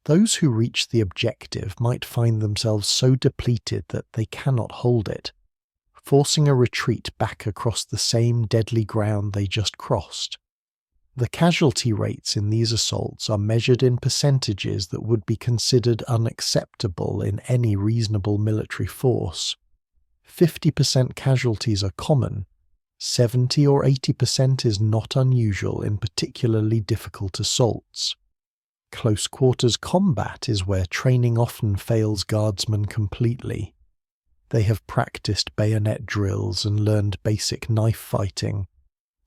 Those who reach the objective might find themselves so depleted that they cannot hold it, forcing a retreat back across the same deadly ground they just crossed. The casualty rates in these assaults are measured in percentages that would be considered unacceptable in any reasonable military force. 50% casualties are common. 70 or 80% is not unusual in particularly difficult assaults. Close quarters combat is where training often fails guardsmen completely. They have practiced bayonet drills and learned basic knife fighting,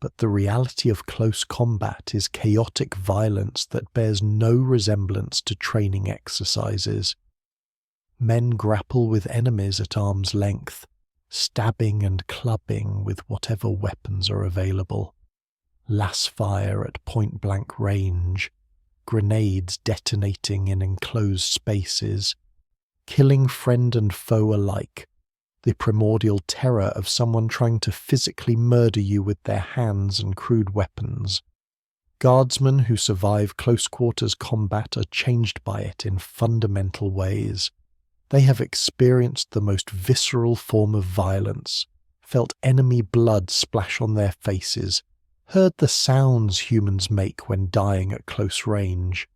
but the reality of close combat is chaotic violence that bears no resemblance to training exercises. Men grapple with enemies at arm's length, stabbing and clubbing with whatever weapons are available. Lass fire at point-blank range, grenades detonating in enclosed spaces, killing friend and foe alike, the primordial terror of someone trying to physically murder you with their hands and crude weapons. Guardsmen who survive close-quarters combat are changed by it in fundamental ways. They have experienced the most visceral form of violence, felt enemy blood splash on their faces, heard the sounds humans make when dying at close range.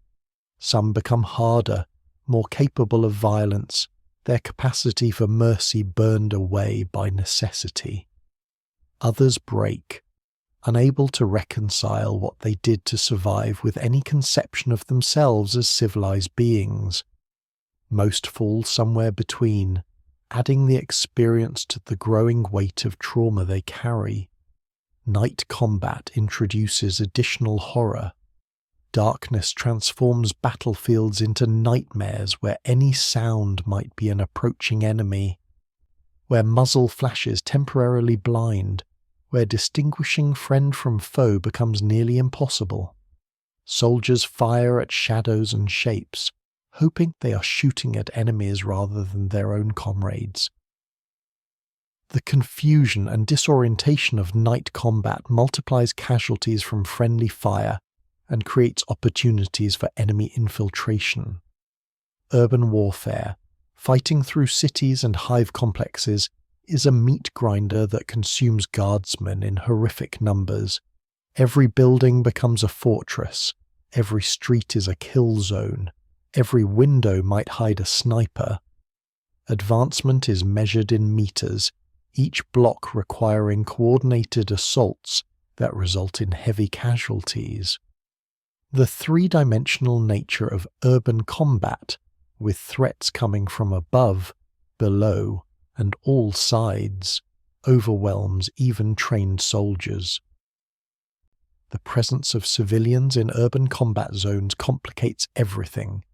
Some become harder, more capable of violence, their capacity for mercy burned away by necessity. Others break, unable to reconcile what they did to survive with any conception of themselves as civilized beings. Most fall somewhere between, adding the experience to the growing weight of trauma they carry. Night combat introduces additional horror. Darkness transforms battlefields into nightmares where any sound might be an approaching enemy, where muzzle flashes temporarily blind, where distinguishing friend from foe becomes nearly impossible. Soldiers fire at shadows and shapes, hoping they are shooting at enemies rather than their own comrades. The confusion and disorientation of night combat multiplies casualties from friendly fire and creates opportunities for enemy infiltration. Urban warfare, fighting through cities and hive complexes, is a meat grinder that consumes guardsmen in horrific numbers. Every building becomes a fortress, every street is a kill zone, every window might hide a sniper. Advancement is measured in meters, each block requiring coordinated assaults that result in heavy casualties. The three-dimensional nature of urban combat, with threats coming from above, below, and all sides, overwhelms even trained soldiers. The presence of civilians in urban combat zones complicates everything.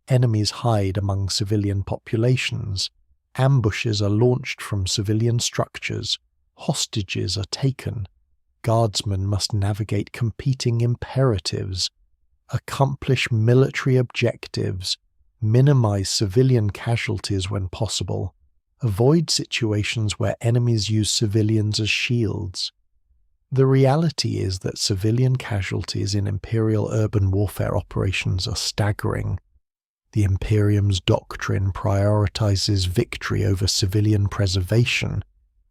Enemies hide among civilian populations. Ambushes are launched from civilian structures, hostages are taken, guardsmen must navigate competing imperatives, accomplish military objectives, minimize civilian casualties when possible, avoid situations where enemies use civilians as shields. The reality is that civilian casualties in Imperial urban warfare operations are staggering. The Imperium's doctrine prioritizes victory over civilian preservation,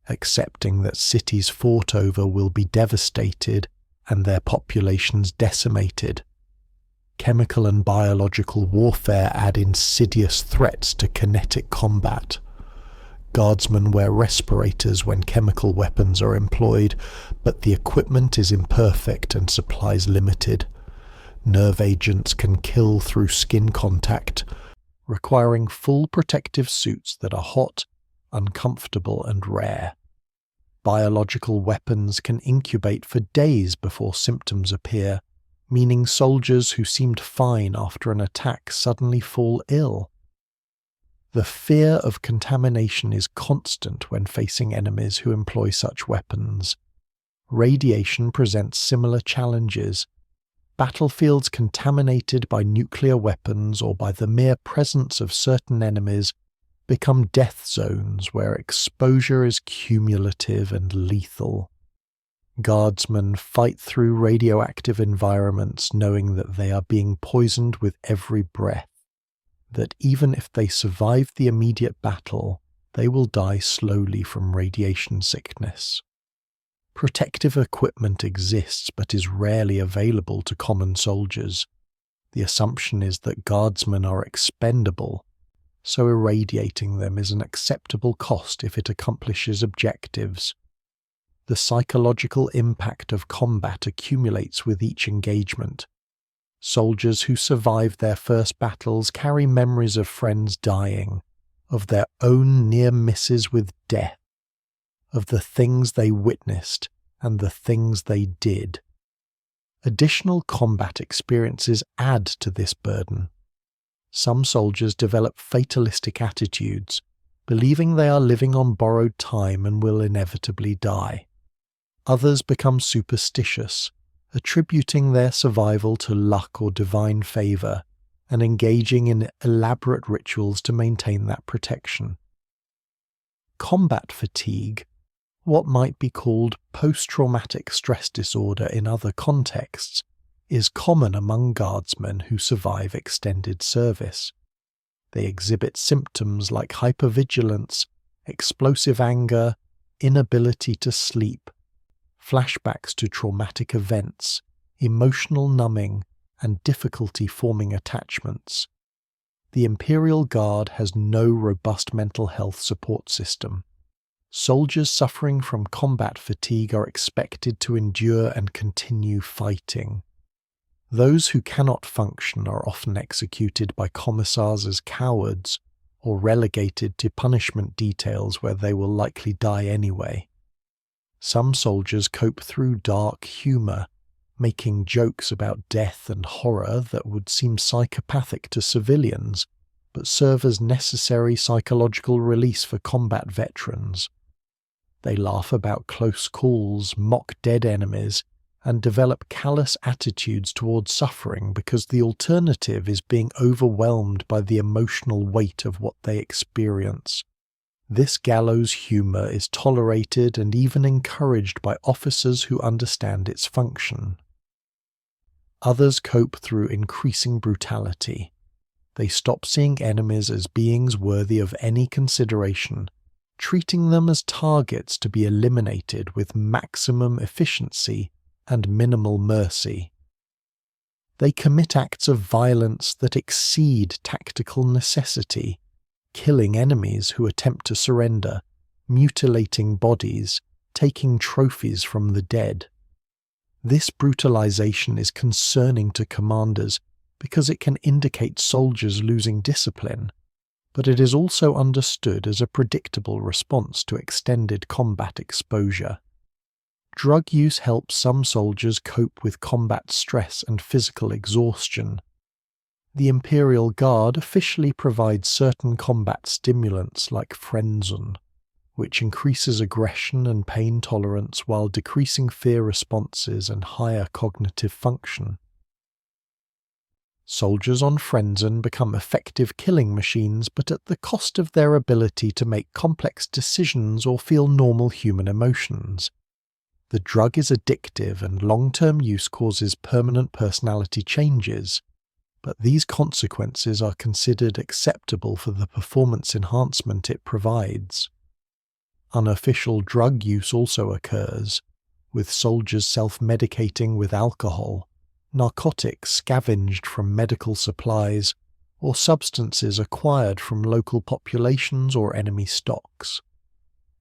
accepting that cities fought over will be devastated and their populations decimated. Chemical and biological warfare add insidious threats to kinetic combat. Guardsmen wear respirators when chemical weapons are employed, but the equipment is imperfect and supplies limited. Nerve agents can kill through skin contact, requiring full protective suits that are hot, uncomfortable, and rare. Biological weapons can incubate for days before symptoms appear, meaning soldiers who seemed fine after an attack suddenly fall ill. The fear of contamination is constant when facing enemies who employ such weapons. Radiation presents similar challenges. Battlefields contaminated by nuclear weapons or by the mere presence of certain enemies become death zones where exposure is cumulative and lethal. Guardsmen fight through radioactive environments knowing that they are being poisoned with every breath. that even if they survive the immediate battle, they will die slowly from radiation sickness. Protective equipment exists but is rarely available to common soldiers. The assumption is that guardsmen are expendable, so irradiating them is an acceptable cost if it accomplishes objectives. The psychological impact of combat accumulates with each engagement. Soldiers who survive their first battles carry memories of friends dying, of their own near misses with death, of the things they witnessed and the things they did. Additional combat experiences add to this burden. Some soldiers develop fatalistic attitudes, believing they are living on borrowed time and will inevitably die. Others become superstitious, attributing their survival to luck or divine favour, and engaging in elaborate rituals to maintain that protection. Combat fatigue, what might be called post-traumatic stress disorder in other contexts, is common among guardsmen who survive extended service. They exhibit symptoms like hypervigilance, explosive anger, inability to sleep, flashbacks to traumatic events, emotional numbing, and difficulty forming attachments. The Imperial Guard has no robust mental health support system. Soldiers suffering from combat fatigue are expected to endure and continue fighting. Those who cannot function are often executed by commissars as cowards or relegated to punishment details where they will likely die anyway. Some soldiers cope through dark humour, making jokes about death and horror that would seem psychopathic to civilians, but serve as necessary psychological release for combat veterans. They laugh about close calls, mock dead enemies, and develop callous attitudes towards suffering because the alternative is being overwhelmed by the emotional weight of what they experience. This gallows humour is tolerated and even encouraged by officers who understand its function. Others cope through increasing brutality. They stop seeing enemies as beings worthy of any consideration, treating them as targets to be eliminated with maximum efficiency and minimal mercy. They commit acts of violence that exceed tactical necessity, killing enemies who attempt to surrender, mutilating bodies, taking trophies from the dead. This brutalization is concerning to commanders because it can indicate soldiers losing discipline, but it is also understood as a predictable response to extended combat exposure. Drug use helps some soldiers cope with combat stress and physical exhaustion. The Imperial Guard officially provides certain combat stimulants like frenzone, which increases aggression and pain tolerance while decreasing fear responses and higher cognitive function. Soldiers on frenzone become effective killing machines, but at the cost of their ability to make complex decisions or feel normal human emotions. The drug is addictive and long-term use causes permanent personality changes, but these consequences are considered acceptable for the performance enhancement it provides. Unofficial drug use also occurs, with soldiers self-medicating with alcohol, narcotics scavenged from medical supplies, or substances acquired from local populations or enemy stocks.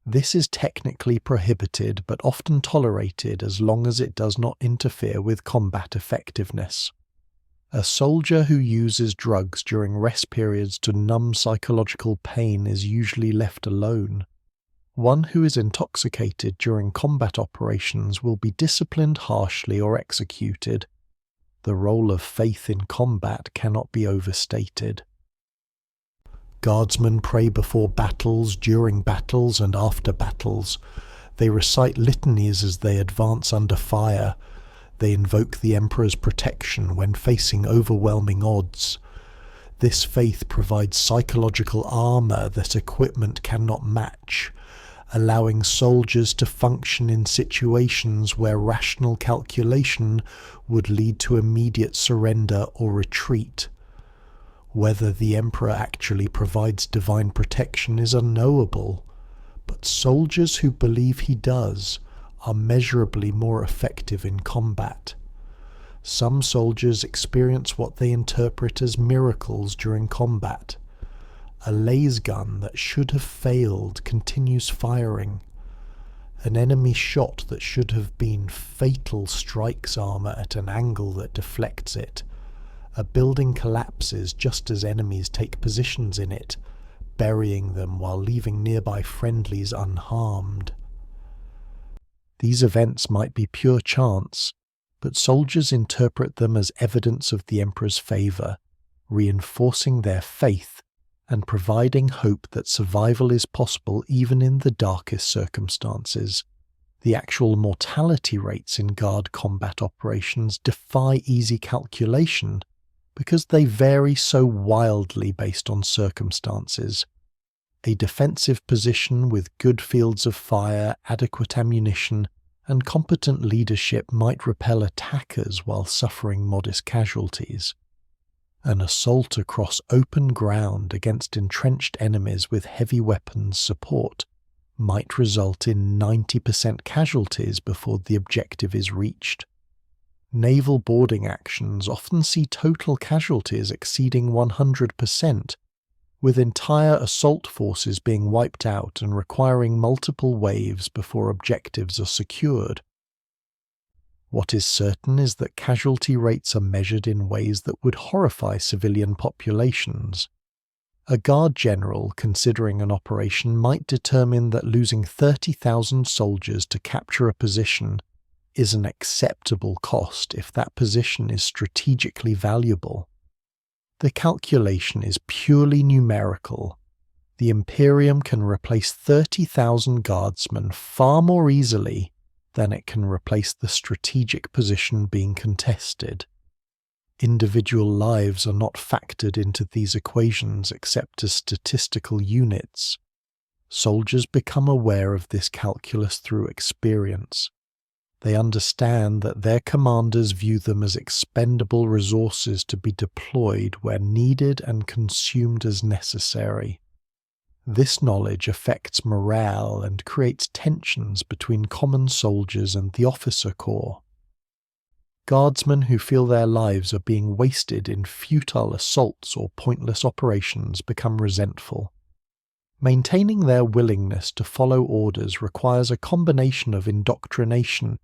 This is technically prohibited but often tolerated as long as it does not interfere with combat effectiveness. A soldier who uses drugs during rest periods to numb psychological pain is usually left alone. One who is intoxicated during combat operations will be disciplined harshly or executed. The role of faith in combat cannot be overstated. Guardsmen pray before battles, during battles, and after battles. They recite litanies as they advance under fire. They invoke the Emperor's protection when facing overwhelming odds. This faith provides psychological armor that equipment cannot match, allowing soldiers to function in situations where rational calculation would lead to immediate surrender or retreat. Whether the Emperor actually provides divine protection is unknowable, but soldiers who believe he does are measurably more effective in combat. Some soldiers experience what they interpret as miracles during combat. A laser gun that should have failed continues firing. An enemy shot that should have been fatal strikes armor at an angle that deflects it. A building collapses just as enemies take positions in it, burying them while leaving nearby friendlies unharmed. These events might be pure chance, but soldiers interpret them as evidence of the Emperor's favor, reinforcing their faith and providing hope that survival is possible even in the darkest circumstances. The actual mortality rates in guard combat operations defy easy calculation because they vary so wildly based on circumstances. A defensive position with good fields of fire, adequate ammunition, and competent leadership might repel attackers while suffering modest casualties. An assault across open ground against entrenched enemies with heavy weapons support might result in 90% casualties before the objective is reached. Naval boarding actions often see total casualties exceeding 100%, with entire assault forces being wiped out and requiring multiple waves before objectives are secured. What is certain is that casualty rates are measured in ways that would horrify civilian populations. A guard general considering an operation might determine that losing 30,000 soldiers to capture a position is an acceptable cost if that position is strategically valuable. The calculation is purely numerical. The Imperium can replace 30,000 guardsmen far more easily than it can replace the strategic position being contested. Individual lives are not factored into these equations except as statistical units. Soldiers become aware of this calculus through experience. They understand that their commanders view them as expendable resources to be deployed where needed and consumed as necessary. This knowledge affects morale and creates tensions between common soldiers and the officer corps. Guardsmen who feel their lives are being wasted in futile assaults or pointless operations become resentful. Maintaining their willingness to follow orders requires a combination of indoctrination,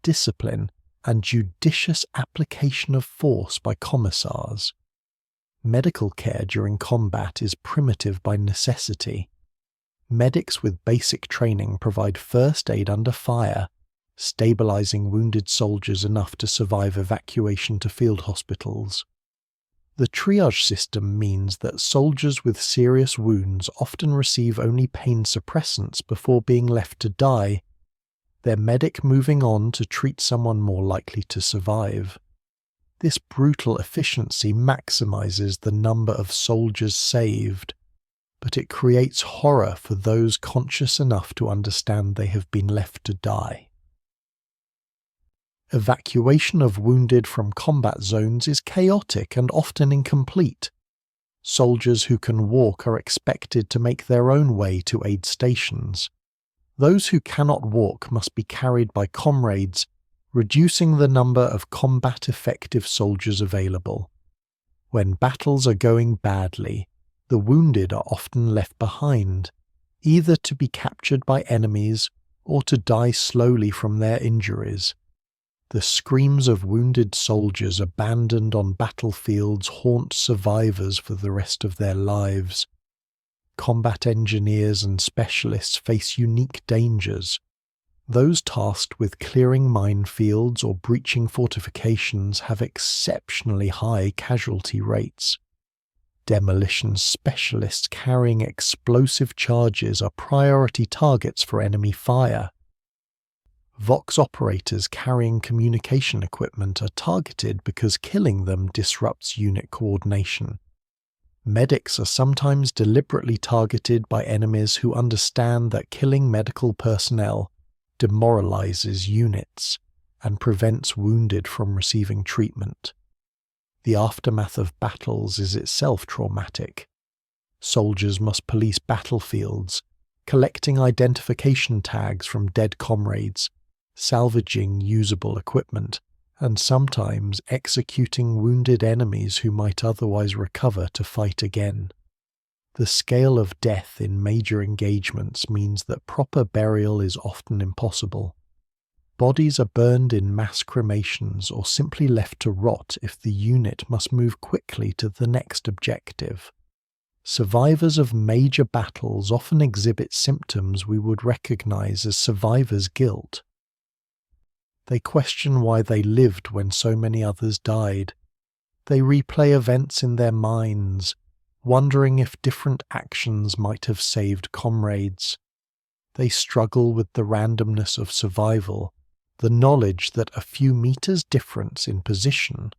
discipline, and judicious application of force by commissars. Medical care during combat is primitive by necessity. Medics with basic training provide first aid under fire, stabilizing wounded soldiers enough to survive evacuation to field hospitals. The triage system means that soldiers with serious wounds often receive only pain suppressants before being left to die, their medic moving on to treat someone more likely to survive. This brutal efficiency maximizes the number of soldiers saved, but it creates horror for those conscious enough to understand they have been left to die. Evacuation of wounded from combat zones is chaotic and often incomplete. Soldiers who can walk are expected to make their own way to aid stations. Those who cannot walk must be carried by comrades, reducing the number of combat-effective soldiers available. When battles are going badly, the wounded are often left behind, either to be captured by enemies or to die slowly from their injuries. The screams of wounded soldiers abandoned on battlefields haunt survivors for the rest of their lives. Combat engineers and specialists face unique dangers. Those tasked with clearing minefields or breaching fortifications have exceptionally high casualty rates. Demolition specialists carrying explosive charges are priority targets for enemy fire. Vox operators carrying communication equipment are targeted because killing them disrupts unit coordination. Medics are sometimes deliberately targeted by enemies who understand that killing medical personnel demoralizes units and prevents wounded from receiving treatment. The aftermath of battles is itself traumatic. Soldiers must police battlefields, collecting identification tags from dead comrades, salvaging usable equipment, and sometimes executing wounded enemies who might otherwise recover to fight again. The scale of death in major engagements means that proper burial is often impossible. Bodies are burned in mass cremations or simply left to rot if the unit must move quickly to the next objective. Survivors of major battles often exhibit symptoms we would recognize as survivor's guilt. They question why they lived when so many others died. They replay events in their minds, wondering if different actions might have saved comrades. They struggle with the randomness of survival, the knowledge that a few meters difference in position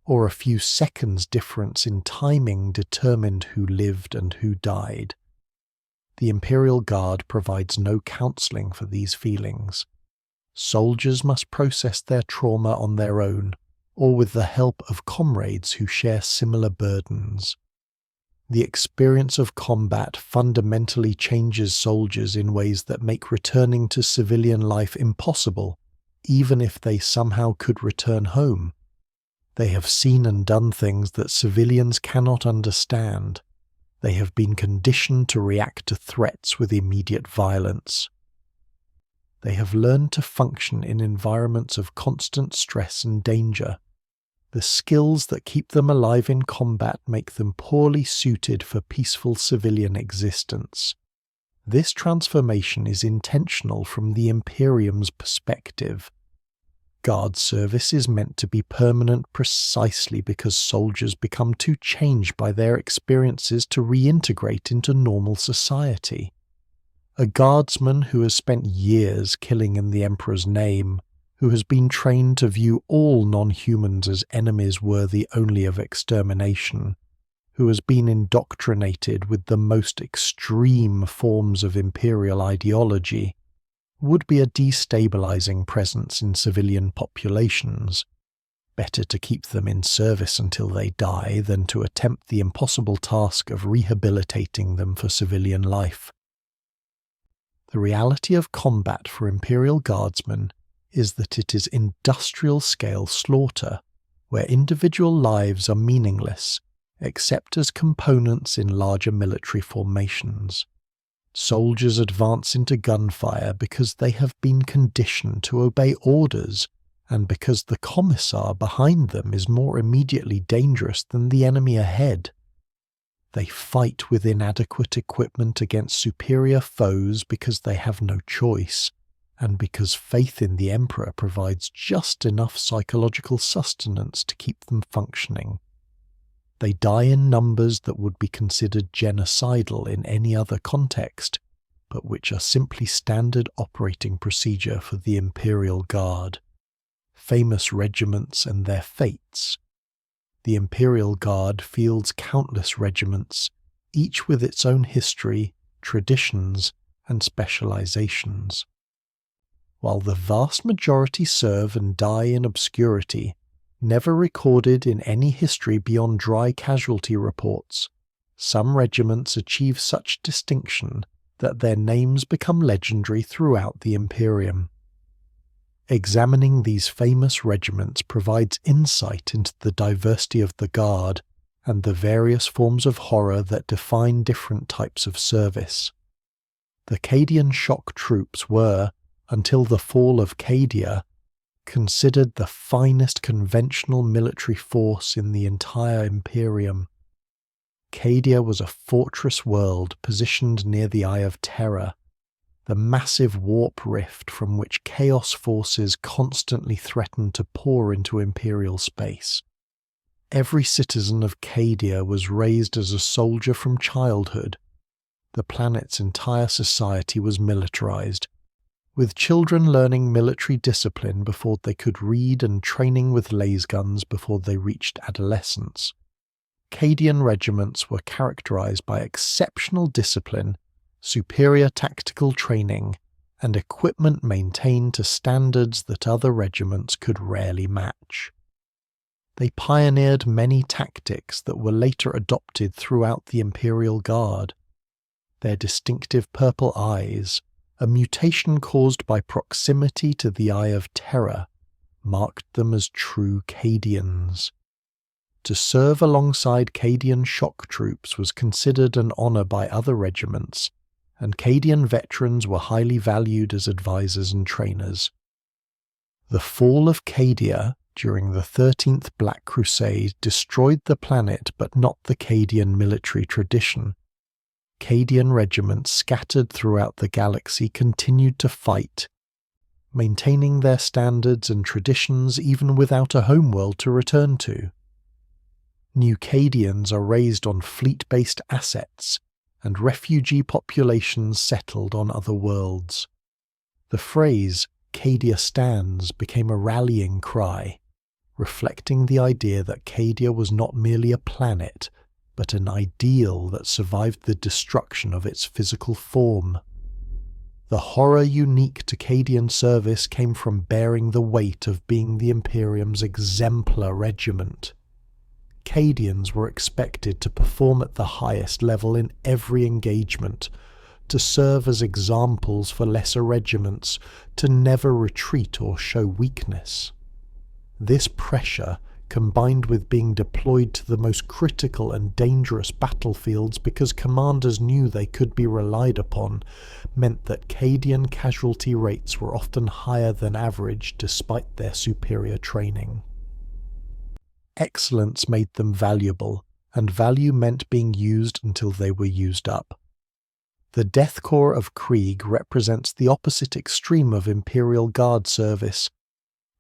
or a few seconds difference in timing determined who lived and who died. The Imperial Guard provides no counseling for these feelings. Soldiers must process their trauma on their own, or with the help of comrades who share similar burdens. The experience of combat fundamentally changes soldiers in ways that make returning to civilian life impossible, even if they somehow could return home. They have seen and done things that civilians cannot understand. They have been conditioned to react to threats with immediate violence. They have learned to function in environments of constant stress and danger. The skills that keep them alive in combat make them poorly suited for peaceful civilian existence. This transformation is intentional from the Imperium's perspective. Guard service is meant to be permanent precisely because soldiers become too changed by their experiences to reintegrate into normal society. A guardsman who has spent years killing in the Emperor's name, who has been trained to view all non-humans as enemies worthy only of extermination, who has been indoctrinated with the most extreme forms of imperial ideology, would be a destabilizing presence in civilian populations. Better to keep them in service until they die than to attempt the impossible task of rehabilitating them for civilian life. The reality of combat for Imperial Guardsmen is that it is industrial-scale slaughter, where individual lives are meaningless, except as components in larger military formations. Soldiers advance into gunfire because they have been conditioned to obey orders, and because the commissar behind them is more immediately dangerous than the enemy ahead. They fight with inadequate equipment against superior foes because they have no choice, and because faith in the Emperor provides just enough psychological sustenance to keep them functioning. They die in numbers that would be considered genocidal in any other context, but which are simply standard operating procedure for the Imperial Guard. Famous regiments and their fates. The Imperial Guard fields countless regiments, each with its own history, traditions, and specializations. While the vast majority serve and die in obscurity, never recorded in any history beyond dry casualty reports, some regiments achieve such distinction that their names become legendary throughout the Imperium. Examining these famous regiments provides insight into the diversity of the Guard and the various forms of horror that define different types of service. The Cadian shock troops were, until the fall of Cadia, considered the finest conventional military force in the entire Imperium. Cadia was a fortress world positioned near the Eye of Terror, the massive warp rift from which chaos forces constantly threatened to pour into Imperial space. Every citizen of Cadia was raised as a soldier from childhood. The planet's entire society was militarized, with children learning military discipline before they could read and training with lasguns before they reached adolescence. Cadian regiments were characterized by exceptional discipline, superior tactical training, and equipment maintained to standards that other regiments could rarely match. They pioneered many tactics that were later adopted throughout the Imperial Guard. Their distinctive purple eyes, a mutation caused by proximity to the Eye of Terror, marked them as true Cadians. To serve alongside Cadian shock troops was considered an honour by other regiments, and Cadian veterans were highly valued as advisors and trainers. The fall of Cadia during the 13th Black Crusade destroyed the planet but not the Cadian military tradition. Cadian regiments scattered throughout the galaxy continued to fight, maintaining their standards and traditions even without a homeworld to return to. New Cadians are raised on fleet-based assets, and refugee populations settled on other worlds. The phrase, "Cadia stands," became a rallying cry, reflecting the idea that Cadia was not merely a planet, but an ideal that survived the destruction of its physical form. The horror unique to Cadian service came from bearing the weight of being the Imperium's exemplar regiment. Cadians were expected to perform at the highest level in every engagement, to serve as examples for lesser regiments, to never retreat or show weakness. This pressure, combined with being deployed to the most critical and dangerous battlefields because commanders knew they could be relied upon, meant that Cadian casualty rates were often higher than average despite their superior training. Excellence made them valuable, and value meant being used until they were used up. The Death Corps of Krieg represents the opposite extreme of Imperial Guard service.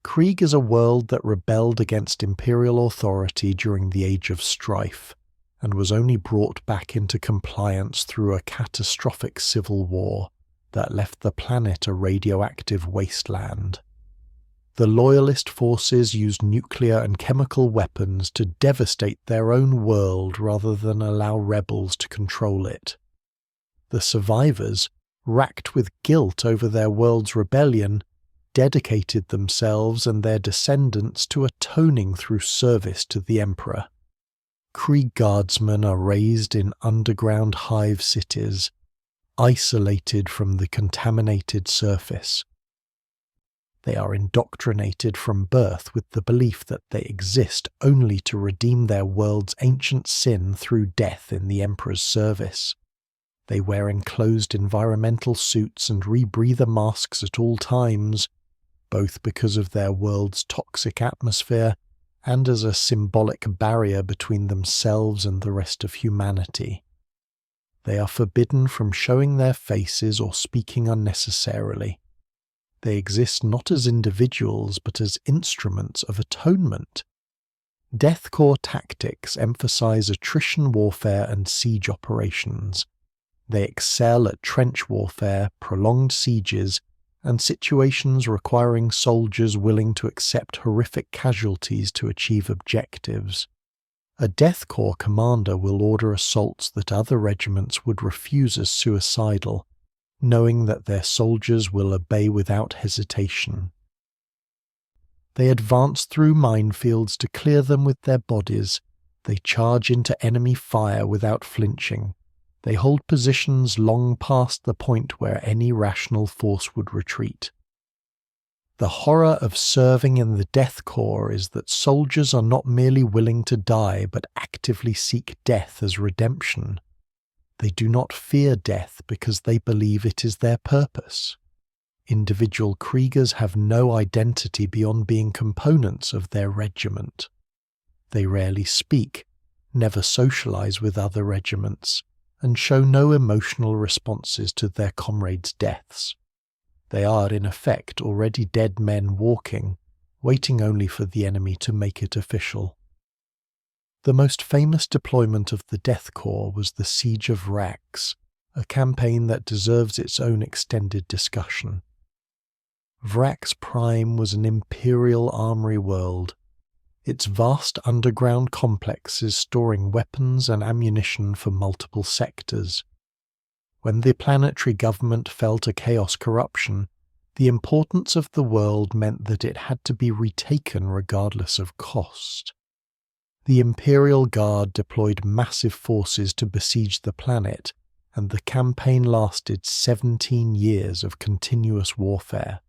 Krieg is a world that rebelled against Imperial authority during the Age of Strife, and was only brought back into compliance through a catastrophic civil war that left the planet a radioactive wasteland. The Loyalist forces used nuclear and chemical weapons to devastate their own world rather than allow rebels to control it. The survivors, racked with guilt over their world's rebellion, dedicated themselves and their descendants to atoning through service to the Emperor. Krieg Guardsmen are raised in underground hive cities, isolated from the contaminated surface. They are indoctrinated from birth with the belief that they exist only to redeem their world's ancient sin through death in the Emperor's service. They wear enclosed environmental suits and rebreather masks at all times, both because of their world's toxic atmosphere and as a symbolic barrier between themselves and the rest of humanity. They are forbidden from showing their faces or speaking unnecessarily. They exist not as individuals but as instruments of atonement. Death Corps tactics emphasize attrition warfare and siege operations. They excel at trench warfare, prolonged sieges, and situations requiring soldiers willing to accept horrific casualties to achieve objectives. A Death Corps commander will order assaults that other regiments would refuse as suicidal, knowing that their soldiers will obey without hesitation. They advance through minefields to clear them with their bodies. They charge into enemy fire without flinching. They hold positions long past the point where any rational force would retreat. The horror of serving in the Death Corps is that soldiers are not merely willing to die but actively seek death as redemption. They do not fear death because they believe it is their purpose. Individual Kriegers have no identity beyond being components of their regiment. They rarely speak, never socialize with other regiments, and show no emotional responses to their comrades' deaths. They are, in effect, already dead men walking, waiting only for the enemy to make it official. The most famous deployment of the Death Corps was the Siege of Vrax, a campaign that deserves its own extended discussion. Vrax Prime was an Imperial armory world, its vast underground complexes storing weapons and ammunition for multiple sectors. When the planetary government fell to chaos corruption, the importance of the world meant that it had to be retaken regardless of cost. The Imperial Guard deployed massive forces to besiege the planet, and the campaign lasted 17 years of continuous warfare.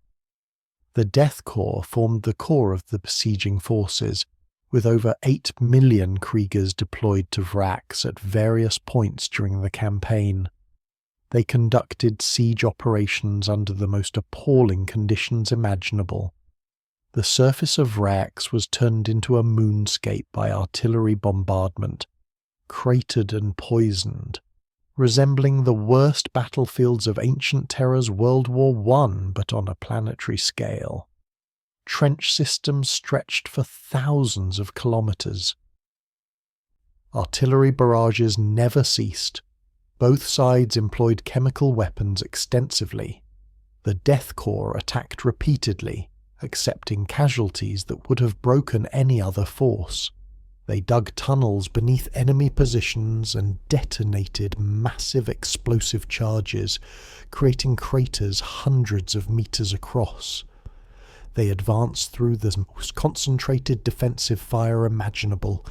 The Death Corps formed the core of the besieging forces, with over 8 million Kriegers deployed to Vrax at various points during the campaign. They conducted siege operations under the most appalling conditions imaginable. The surface of Vrax was turned into a moonscape by artillery bombardment, cratered and poisoned, resembling the worst battlefields of ancient terror's World War I, but on a planetary scale. Trench systems stretched for thousands of kilometers. Artillery barrages never ceased. Both sides employed chemical weapons extensively. The Death Corps attacked repeatedly, accepting casualties that would have broken any other force. They dug tunnels beneath enemy positions and detonated massive explosive charges, creating craters hundreds of meters across. They advanced through the most concentrated defensive fire imaginable,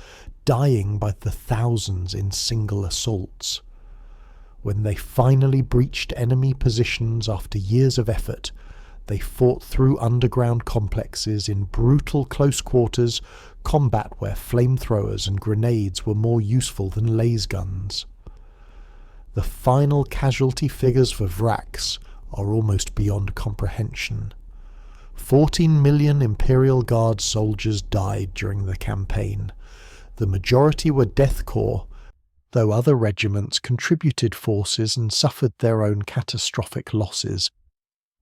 dying by the thousands in single assaults. When they finally breached enemy positions after years of effort, they fought through underground complexes in brutal close quarters combat where flamethrowers and grenades were more useful than laser guns. The final casualty figures for Vrax are almost beyond comprehension. 14 million Imperial Guard soldiers died during the campaign. The majority were Death Corps, though other regiments contributed forces and suffered their own catastrophic losses.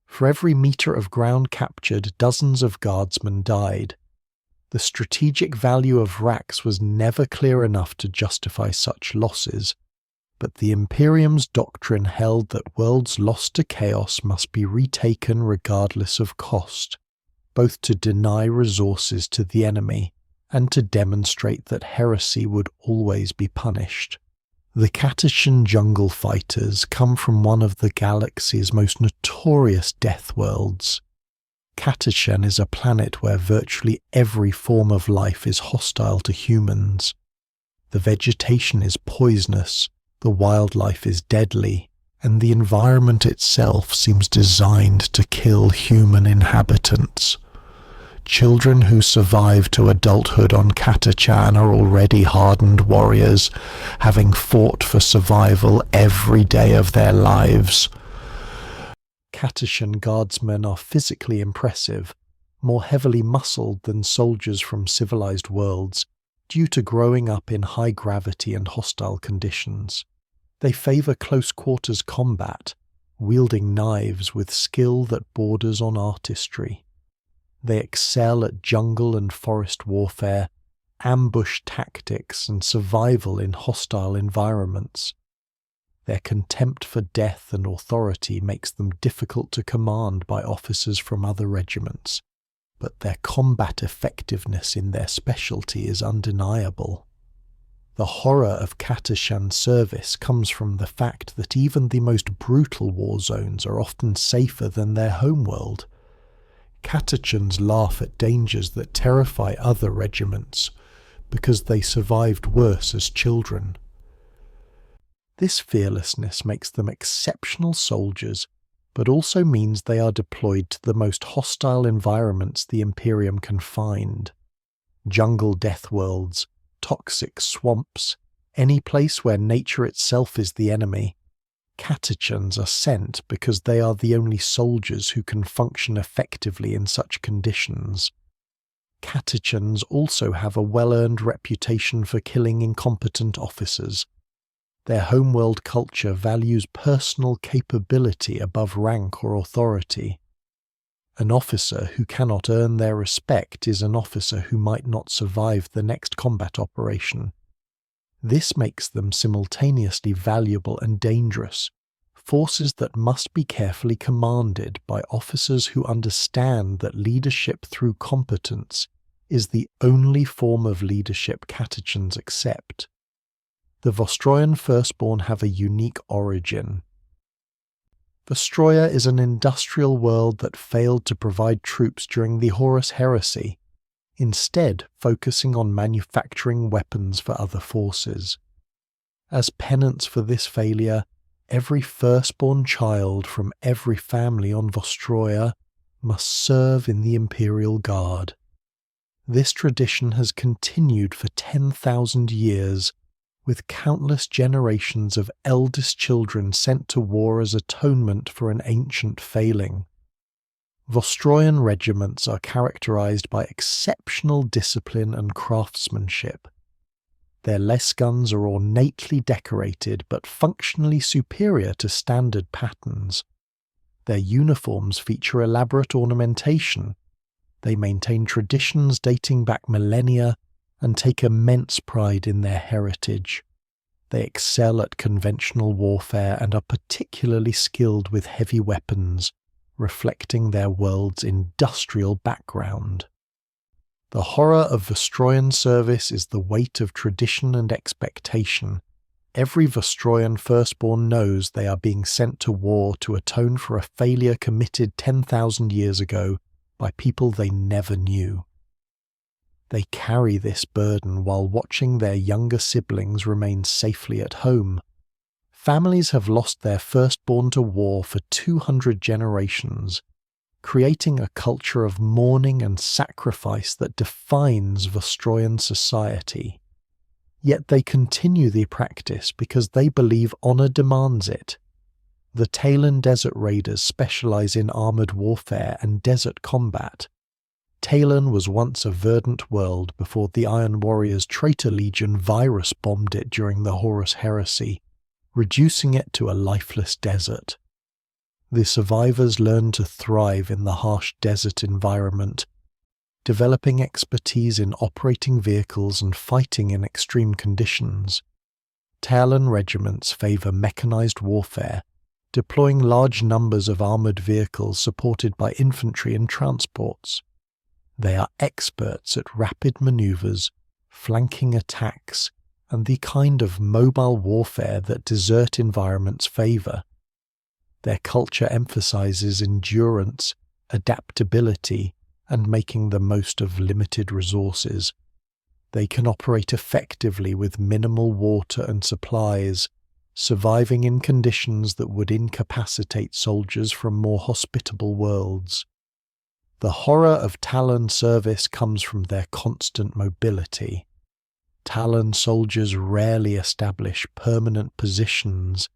For every metre of ground captured, dozens of guardsmen died. The strategic value of Vrax was never clear enough to justify such losses, but the Imperium's doctrine held that worlds lost to chaos must be retaken regardless of cost, both to deny resources to the enemy and to demonstrate that heresy would always be punished. The Catachan jungle fighters come from one of the galaxy's most notorious death worlds. Catachan is a planet where virtually every form of life is hostile to humans. The vegetation is poisonous, the wildlife is deadly, and the environment itself seems designed to kill human inhabitants. Children who survive to adulthood on Catachan are already hardened warriors, having fought for survival every day of their lives. Catachan guardsmen are physically impressive, more heavily muscled than soldiers from civilized worlds, due to growing up in high gravity and hostile conditions. They favor close-quarters combat, wielding knives with skill that borders on artistry. They excel at jungle and forest warfare, ambush tactics, and survival in hostile environments. Their contempt for death and authority makes them difficult to command by officers from other regiments, but their combat effectiveness in their specialty is undeniable. The horror of Catachan service comes from the fact that even the most brutal war zones are often safer than their homeworld. Catachans laugh at dangers that terrify other regiments, because they survived worse as children. This fearlessness makes them exceptional soldiers, but also means they are deployed to the most hostile environments the Imperium can find. Jungle death worlds, toxic swamps, any place where nature itself is the enemy. Catachans are sent because they are the only soldiers who can function effectively in such conditions. Catachans also have a well-earned reputation for killing incompetent officers. Their homeworld culture values personal capability above rank or authority. An officer who cannot earn their respect is an officer who might not survive the next combat operation. This makes them simultaneously valuable and dangerous, forces that must be carefully commanded by officers who understand that leadership through competence is the only form of leadership Catachans accept. The Vostroyan Firstborn have a unique origin. Vostroya is an industrial world that failed to provide troops during the Horus Heresy. instead focusing on manufacturing weapons for other forces. As penance for this failure, every firstborn child from every family on Vostroya must serve in the Imperial Guard. This tradition has continued for 10,000 years, with countless generations of eldest children sent to war as atonement for an ancient failing. Vostroyan regiments are characterized by exceptional discipline and craftsmanship. Their less guns are ornately decorated but functionally superior to standard patterns. Their uniforms feature elaborate ornamentation. They maintain traditions dating back millennia and take immense pride in their heritage. They excel at conventional warfare and are particularly skilled with heavy weapons, reflecting their world's industrial background. The horror of Vostroyan service is the weight of tradition and expectation. Every Vostroyan firstborn knows they are being sent to war to atone for a failure committed 10,000 years ago by people they never knew. They carry this burden while watching their younger siblings remain safely at home. Families have lost their firstborn to war for 200 generations, creating a culture of mourning and sacrifice that defines Vostroyan society. Yet they continue the practice because they believe honor demands it. The Talon Desert Raiders specialize in armored warfare and desert combat. Talon was once a verdant world before the Iron Warriors' Traitor Legion virus bombed it during the Horus Heresy, reducing it to a lifeless desert. The survivors learned to thrive in the harsh desert environment, developing expertise in operating vehicles and fighting in extreme conditions. Talon regiments favor mechanized warfare, deploying large numbers of armored vehicles supported by infantry and transports. They are experts at rapid maneuvers, flanking attacks, and the kind of mobile warfare that desert environments favor. Their culture emphasizes endurance, adaptability, and making the most of limited resources. They can operate effectively with minimal water and supplies, surviving in conditions that would incapacitate soldiers from more hospitable worlds. The horror of Talon service comes from their constant mobility. Talon soldiers rarely establish permanent positions,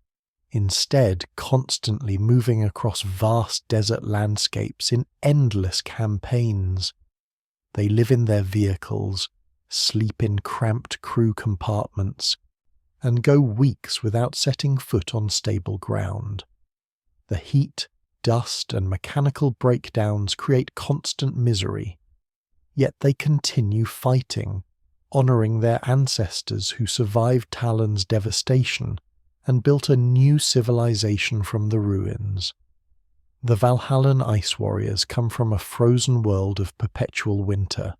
instead constantly moving across vast desert landscapes in endless campaigns. They live in their vehicles, sleep in cramped crew compartments, and go weeks without setting foot on stable ground. The heat, dust, and mechanical breakdowns create constant misery, yet they continue fighting, honouring their ancestors who survived Talon's devastation and built a new civilization from the ruins. The Valhallan Ice Warriors come from a frozen world of perpetual winter.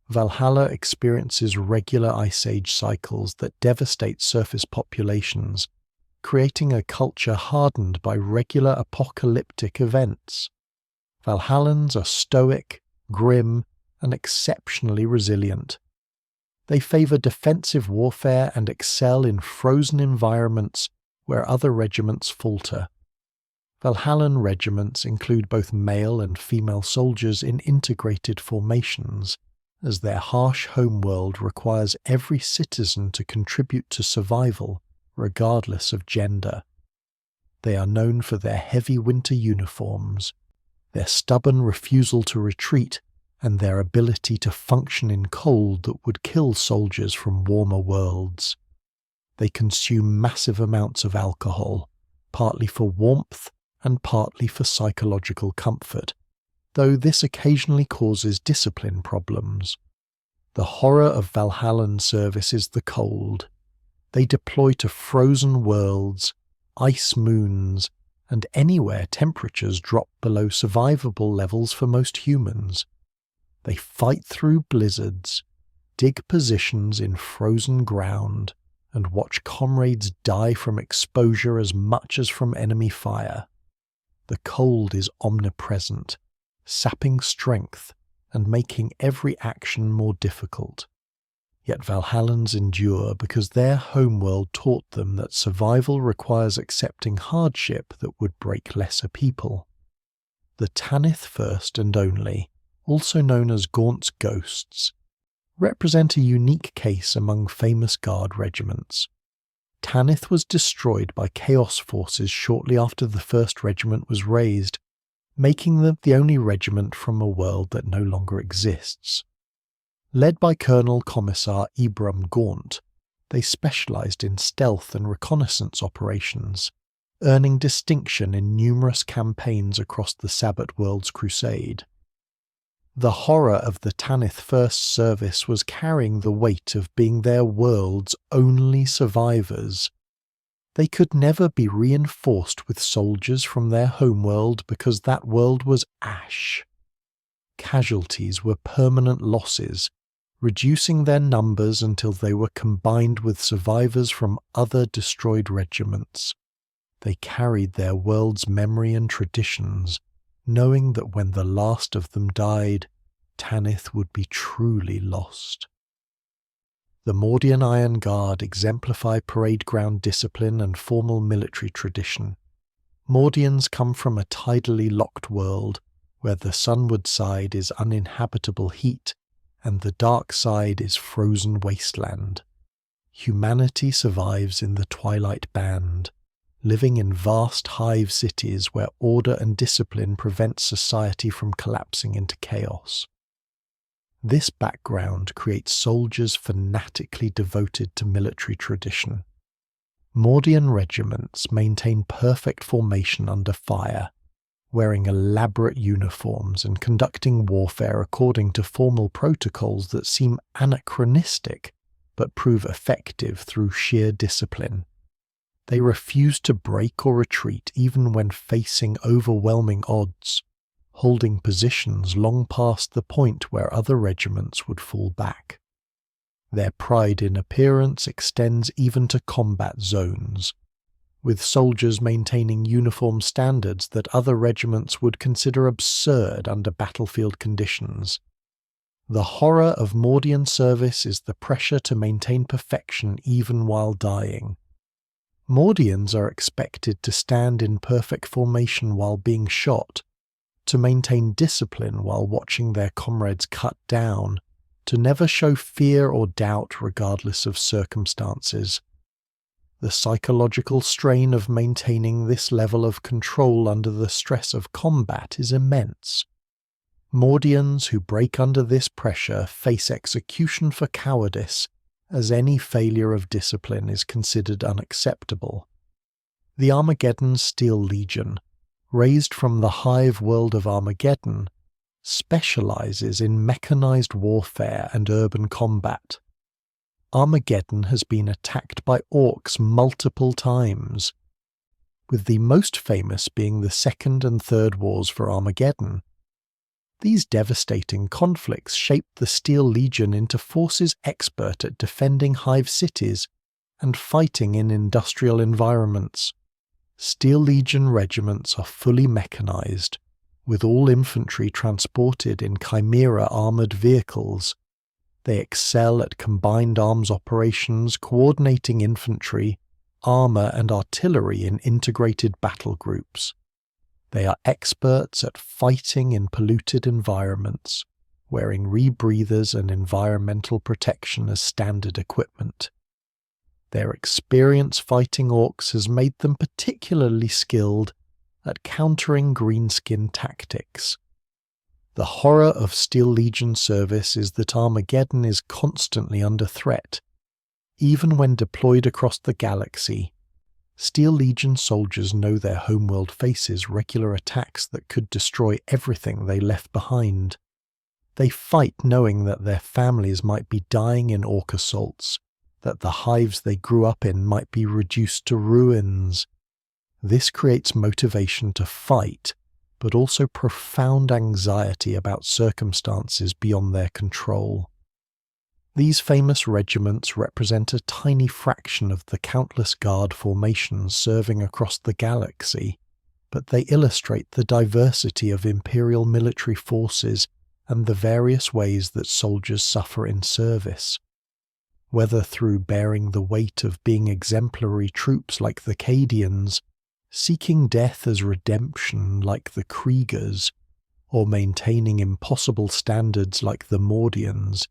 Valhalla experiences regular Ice Age cycles that devastate surface populations, creating a culture hardened by regular apocalyptic events. Valhallans are stoic, grim, and exceptionally resilient. They favor defensive warfare and excel in frozen environments where other regiments falter. Valhallan regiments include both male and female soldiers in integrated formations, as their harsh homeworld requires every citizen to contribute to survival, regardless of gender. They are known for their heavy winter uniforms, their stubborn refusal to retreat, and their ability to function in cold that would kill soldiers from warmer worlds. They consume massive amounts of alcohol, partly for warmth and partly for psychological comfort, though this occasionally causes discipline problems. The horror of Valhallan service is the cold. They deploy to frozen worlds, ice moons, and anywhere temperatures drop below survivable levels for most humans. They fight through blizzards, dig positions in frozen ground, and watch comrades die from exposure as much as from enemy fire. The cold is omnipresent, sapping strength and making every action more difficult. Yet Valhallans endure because their homeworld taught them that survival requires accepting hardship that would break lesser people. The Tanith First and Only, also known as Gaunt's Ghosts, represent a unique case among famous guard regiments. Tanith was destroyed by Chaos forces shortly after the first regiment was raised, making them the only regiment from a world that no longer exists. Led by Colonel Commissar Ibram Gaunt, they specialized in stealth and reconnaissance operations, earning distinction in numerous campaigns across the Sabbat World's crusade. The horror of the Tanith First service was carrying the weight of being their world's only survivors. They could never be reinforced with soldiers from their homeworld because that world was ash. Casualties were permanent losses, reducing their numbers until they were combined with survivors from other destroyed regiments. They carried their world's memory and traditions, knowing that when the last of them died, Tanith would be truly lost. The Mordian Iron Guard exemplify parade ground discipline and formal military tradition. Mordians come from a tidally locked world, where the sunward side is uninhabitable heat, and the dark side is frozen wasteland. Humanity survives in the Twilight Band, living in vast hive cities where order and discipline prevent society from collapsing into chaos. This background creates soldiers fanatically devoted to military tradition. Mordian regiments maintain perfect formation under fire, wearing elaborate uniforms and conducting warfare according to formal protocols that seem anachronistic but prove effective through sheer discipline. They refuse to break or retreat even when facing overwhelming odds, holding positions long past the point where other regiments would fall back. Their pride in appearance extends even to combat zones, with soldiers maintaining uniform standards that other regiments would consider absurd under battlefield conditions. The horror of Mordian service is the pressure to maintain perfection even while dying. Mordians are expected to stand in perfect formation while being shot, to maintain discipline while watching their comrades cut down, to never show fear or doubt regardless of circumstances. The psychological strain of maintaining this level of control under the stress of combat is immense. Mordians who break under this pressure face execution for cowardice, as any failure of discipline is considered unacceptable. The Armageddon Steel Legion, raised from the hive world of Armageddon, specializes in mechanized warfare and urban combat. Armageddon has been attacked by orcs multiple times, with the most famous being the Second and Third Wars for Armageddon. These devastating conflicts shaped the Steel Legion into forces expert at defending hive cities and fighting in industrial environments. Steel Legion regiments are fully mechanized, with all infantry transported in Chimera armored vehicles. They excel at combined arms operations, coordinating infantry, armor and artillery in integrated battle groups. They are experts at fighting in polluted environments, wearing rebreathers and environmental protection as standard equipment. Their experience fighting orcs has made them particularly skilled at countering greenskin tactics. The horror of Steel Legion service is that Armageddon is constantly under threat. Even when deployed across the galaxy, Steel Legion soldiers know their homeworld faces regular attacks that could destroy everything they left behind. They fight knowing that their families might be dying in orc assaults, that the hives they grew up in might be reduced to ruins. This creates motivation to fight, but also profound anxiety about circumstances beyond their control. These famous regiments represent a tiny fraction of the countless guard formations serving across the galaxy, but they illustrate the diversity of Imperial military forces and the various ways that soldiers suffer in service, whether through bearing the weight of being exemplary troops like the Cadians, seeking death as redemption like the Kriegers, or maintaining impossible standards like the Mordians.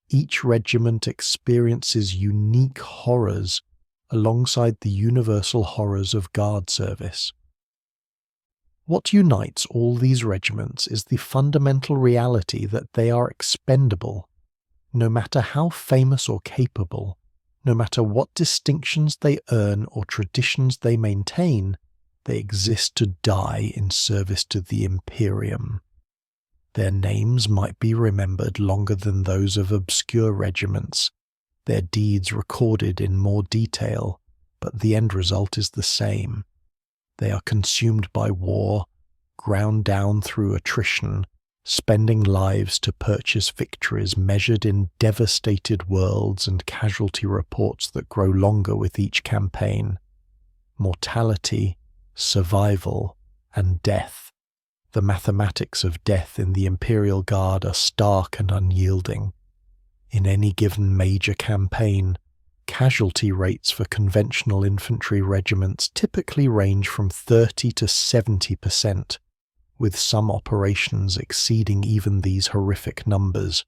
Each regiment experiences unique horrors alongside the universal horrors of guard service. What unites all these regiments is the fundamental reality that they are expendable. No matter how famous or capable, no matter what distinctions they earn or traditions they maintain, they exist to die in service to the Imperium. Their names might be remembered longer than those of obscure regiments, their deeds recorded in more detail, but the end result is the same. They are consumed by war, ground down through attrition, spending lives to purchase victories measured in devastated worlds and casualty reports that grow longer with each campaign. Mortality, survival, and death. The mathematics of death in the Imperial Guard are stark and unyielding. In any given major campaign, casualty rates for conventional infantry regiments typically range from 30 to 70%, with some operations exceeding even these horrific numbers.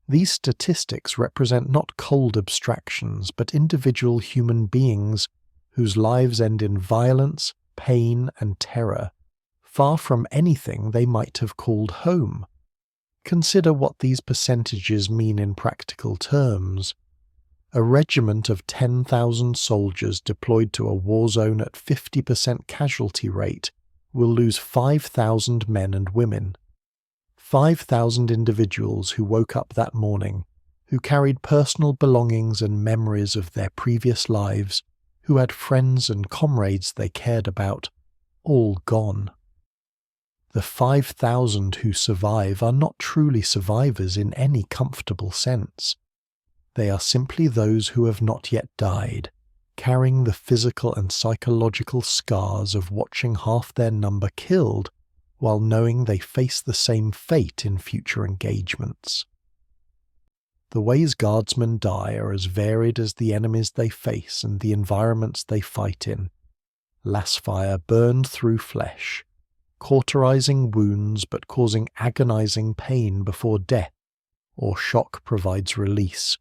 These statistics represent not cold abstractions, but individual human beings whose lives end in violence, pain, and terror, far from anything they might have called home. Consider what these percentages mean in practical terms. A regiment of 10,000 soldiers deployed to a war zone at 50% casualty rate will lose 5,000 men and women. 5,000 individuals who woke up that morning, who carried personal belongings and memories of their previous lives, who had friends and comrades they cared about, all gone. The 5,000 who survive are not truly survivors in any comfortable sense. They are simply those who have not yet died, carrying the physical and psychological scars of watching half their number killed, while knowing they face the same fate in future engagements. The ways guardsmen die are as varied as the enemies they face and the environments they fight in. Lasfire burned through flesh, cauterizing wounds but causing agonizing pain before death, or shock provides release.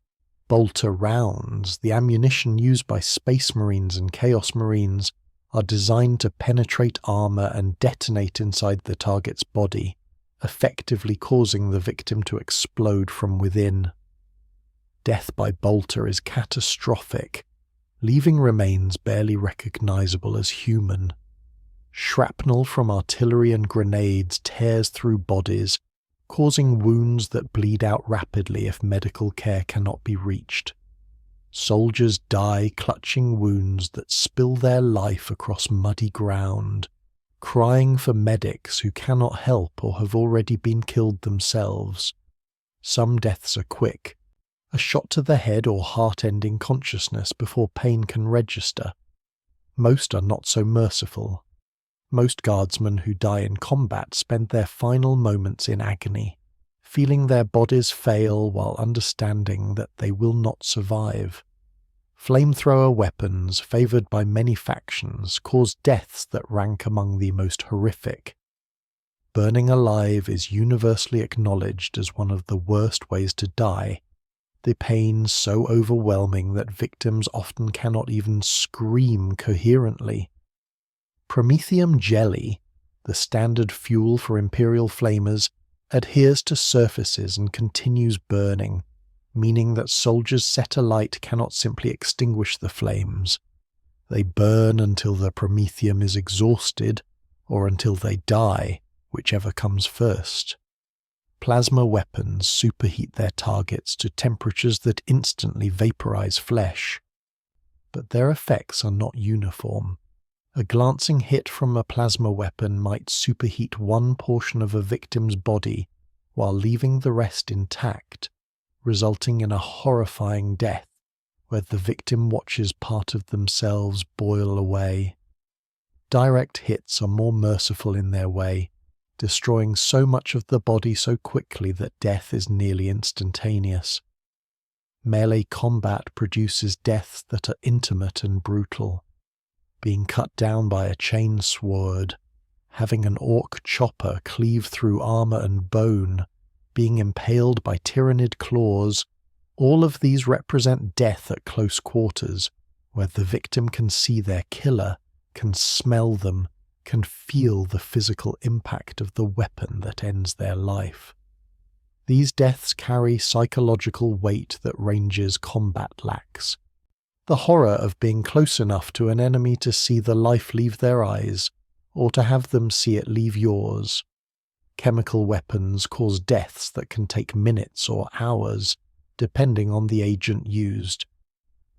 Bolter rounds, the ammunition used by Space Marines and Chaos Marines, are designed to penetrate armor and detonate inside the target's body, effectively causing the victim to explode from within. Death by bolter is catastrophic, leaving remains barely recognizable as human. Shrapnel from artillery and grenades tears through bodies, causing wounds that bleed out rapidly if medical care cannot be reached. Soldiers die clutching wounds that spill their life across muddy ground, crying for medics who cannot help or have already been killed themselves. Some deaths are quick, a shot to the head or heart ending consciousness before pain can register. Most are not so merciful. Most guardsmen who die in combat spend their final moments in agony, feeling their bodies fail while understanding that they will not survive. Flamethrower weapons, favoured by many factions, cause deaths that rank among the most horrific. Burning alive is universally acknowledged as one of the worst ways to die, the pain so overwhelming that victims often cannot even scream coherently. Promethium jelly, the standard fuel for Imperial flamers, adheres to surfaces and continues burning, meaning that soldiers set alight cannot simply extinguish the flames. They burn until the promethium is exhausted, or until they die, whichever comes first. Plasma weapons superheat their targets to temperatures that instantly vaporize flesh. But their effects are not uniform. A glancing hit from a plasma weapon might superheat one portion of a victim's body while leaving the rest intact, resulting in a horrifying death where the victim watches part of themselves boil away. Direct hits are more merciful in their way, destroying so much of the body so quickly that death is nearly instantaneous. Melee combat produces deaths that are intimate and brutal. Being cut down by a chain sword, having an orc chopper cleave through armor and bone, being impaled by tyrannid claws, all of these represent death at close quarters, where the victim can see their killer, can smell them, can feel the physical impact of the weapon that ends their life. These deaths carry psychological weight that ranges combat lacks. The horror of being close enough to an enemy to see the life leave their eyes, or to have them see it leave yours. Chemical weapons cause deaths that can take minutes or hours, depending on the agent used.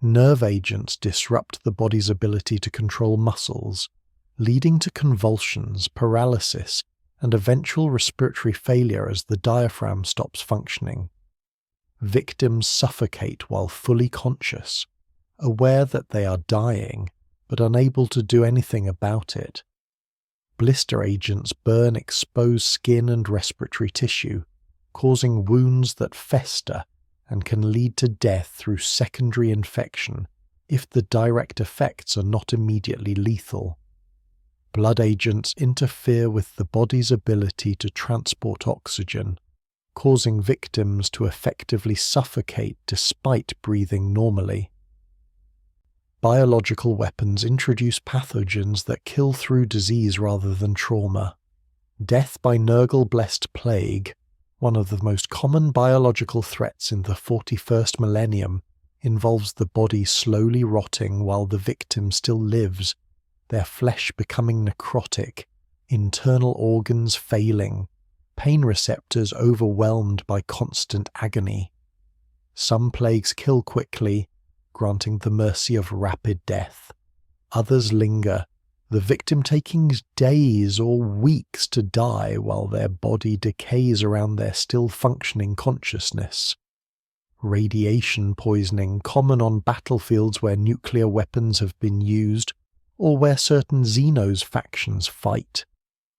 Nerve agents disrupt the body's ability to control muscles, leading to convulsions, paralysis, and eventual respiratory failure as the diaphragm stops functioning. Victims suffocate while fully conscious, aware that they are dying, but unable to do anything about it. Blister agents burn exposed skin and respiratory tissue, causing wounds that fester and can lead to death through secondary infection if the direct effects are not immediately lethal. Blood agents interfere with the body's ability to transport oxygen, causing victims to effectively suffocate despite breathing normally. Biological weapons introduce pathogens that kill through disease rather than trauma. Death by Nurgle-blessed plague, one of the most common biological threats in the 41st millennium, involves the body slowly rotting while the victim still lives, their flesh becoming necrotic, internal organs failing, pain receptors overwhelmed by constant agony. Some plagues kill quickly, granting the mercy of rapid death. Others linger, the victim taking days or weeks to die while their body decays around their still functioning consciousness. Radiation poisoning, common on battlefields where nuclear weapons have been used, or where certain Xenos factions fight,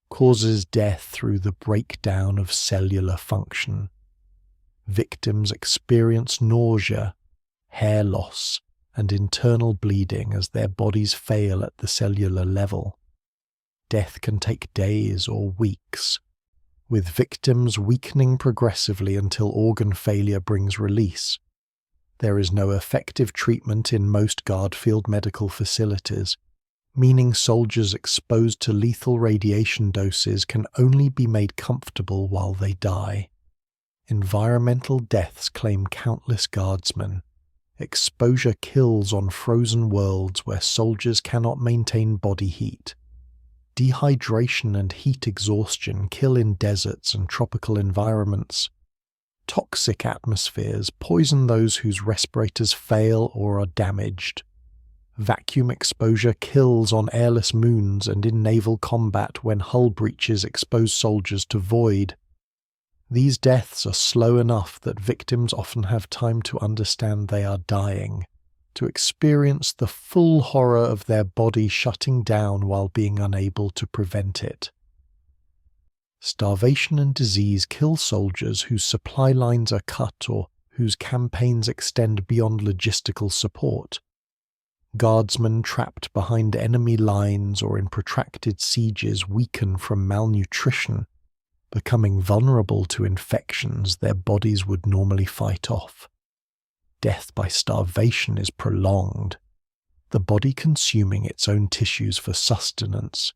causes death through the breakdown of cellular function. Victims experience nausea, hair loss, and internal bleeding as their bodies fail at the cellular level. Death can take days or weeks, with victims weakening progressively until organ failure brings release. There is no effective treatment in most guard field medical facilities, meaning soldiers exposed to lethal radiation doses can only be made comfortable while they die. Environmental deaths claim countless guardsmen. Exposure kills on frozen worlds where soldiers cannot maintain body heat. Dehydration and heat exhaustion kill in deserts and tropical environments. Toxic atmospheres poison those whose respirators fail or are damaged. Vacuum exposure kills on airless moons and in naval combat when hull breaches expose soldiers to void. These deaths are slow enough that victims often have time to understand they are dying, to experience the full horror of their body shutting down while being unable to prevent it. Starvation and disease kill soldiers whose supply lines are cut or whose campaigns extend beyond logistical support. Guardsmen trapped behind enemy lines or in protracted sieges weaken from malnutrition, becoming vulnerable to infections their bodies would normally fight off. Death by starvation is prolonged, the body consuming its own tissues for sustenance,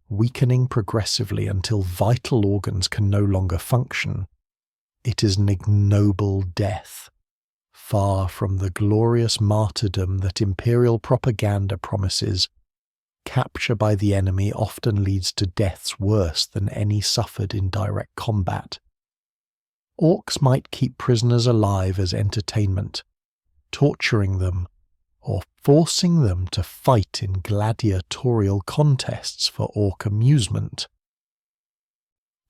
weakening progressively until vital organs can no longer function. It is an ignoble death, far from the glorious martyrdom that Imperial propaganda promises. Capture by the enemy often leads to deaths worse than any suffered in direct combat. Orcs might keep prisoners alive as entertainment, torturing them, or forcing them to fight in gladiatorial contests for orc amusement.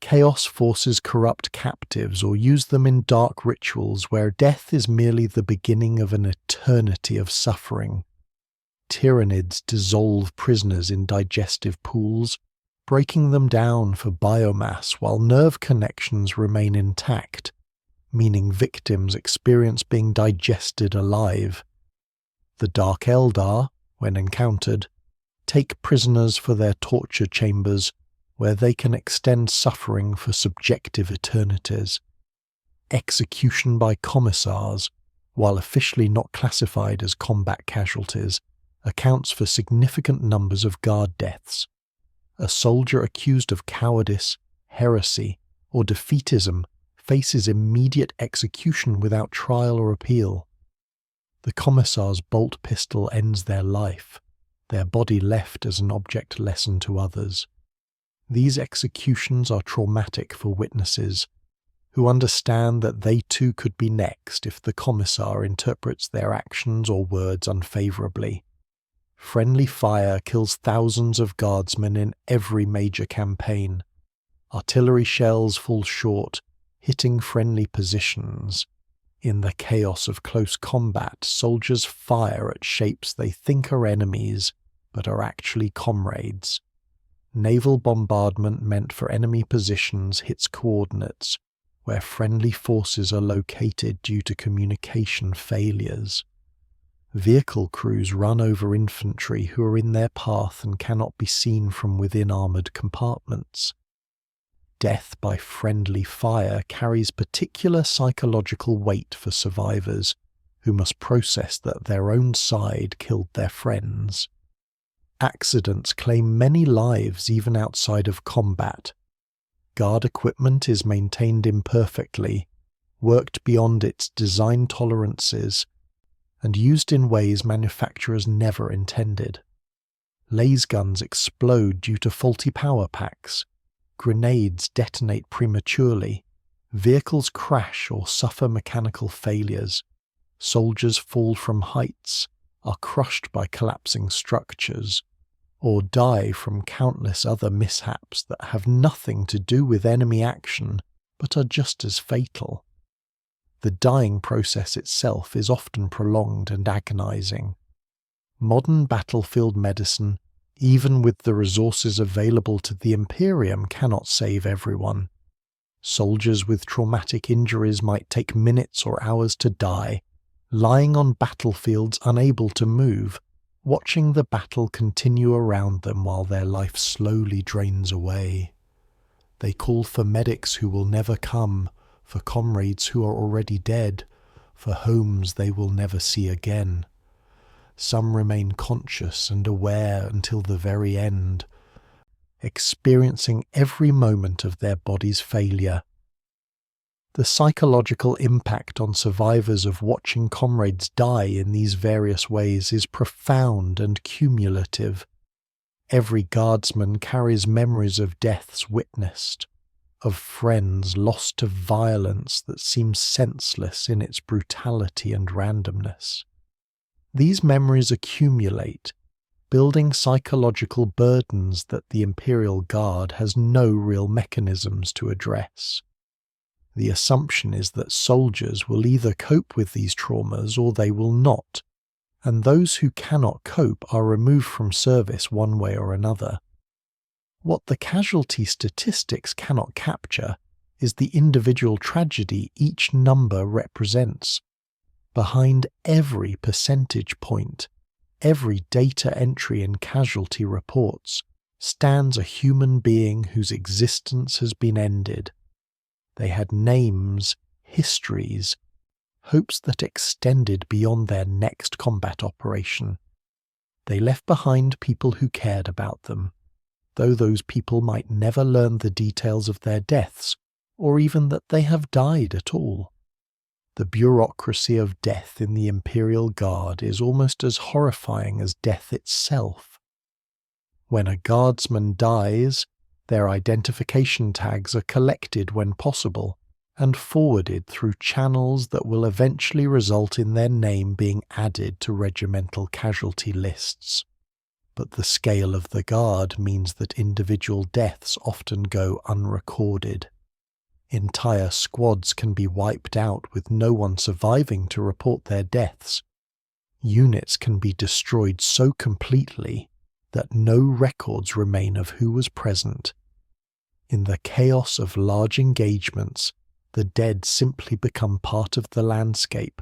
Chaos forces corrupt captives or use them in dark rituals where death is merely the beginning of an eternity of suffering. Tyrannids dissolve prisoners in digestive pools, breaking them down for biomass while nerve connections remain intact, meaning victims experience being digested alive. The Dark Eldar, when encountered, take prisoners for their torture chambers where they can extend suffering for subjective eternities. Execution by commissars, while officially not classified as combat casualties, accounts for significant numbers of guard deaths. A soldier accused of cowardice, heresy, or defeatism faces immediate execution without trial or appeal. The commissar's bolt pistol ends their life, their body left as an object lesson to others. These executions are traumatic for witnesses, who understand that they too could be next if the commissar interprets their actions or words unfavourably. Friendly fire kills thousands of guardsmen in every major campaign. Artillery shells fall short, hitting friendly positions. In the chaos of close combat, soldiers fire at shapes they think are enemies, but are actually comrades. Naval bombardment meant for enemy positions hits coordinates, where friendly forces are located due to communication failures. Vehicle crews run over infantry who are in their path and cannot be seen from within armoured compartments. Death by friendly fire carries particular psychological weight for survivors, who must process that their own side killed their friends. Accidents claim many lives even outside of combat. Guard equipment is maintained imperfectly, worked beyond its design tolerances, and used in ways manufacturers never intended. Laser guns explode due to faulty power packs. Grenades detonate prematurely. Vehicles crash or suffer mechanical failures. Soldiers fall from heights, are crushed by collapsing structures, or die from countless other mishaps that have nothing to do with enemy action but are just as fatal. The dying process itself is often prolonged and agonizing. Modern battlefield medicine, even with the resources available to the Imperium, cannot save everyone. Soldiers with traumatic injuries might take minutes or hours to die, lying on battlefields unable to move, watching the battle continue around them while their life slowly drains away. They call for medics who will never come, for comrades who are already dead, for homes they will never see again. Some remain conscious and aware until the very end, experiencing every moment of their body's failure. The psychological impact on survivors of watching comrades die in these various ways is profound and cumulative. Every guardsman carries memories of deaths witnessed, of friends lost to violence that seems senseless in its brutality and randomness. These memories accumulate, building psychological burdens that the Imperial Guard has no real mechanisms to address. The assumption is that soldiers will either cope with these traumas or they will not, and those who cannot cope are removed from service one way or another. What the casualty statistics cannot capture is the individual tragedy each number represents. Behind every percentage point, every data entry in casualty reports, stands a human being whose existence has been ended. They had names, histories, hopes that extended beyond their next combat operation. They left behind people who cared about them, though those people might never learn the details of their deaths, or even that they have died at all. The bureaucracy of death in the Imperial Guard is almost as horrifying as death itself. When a guardsman dies, their identification tags are collected when possible and forwarded through channels that will eventually result in their name being added to regimental casualty lists. But the scale of the Guard means that individual deaths often go unrecorded. Entire squads can be wiped out with no one surviving to report their deaths. Units can be destroyed so completely that no records remain of who was present. In the chaos of large engagements, the dead simply become part of the landscape,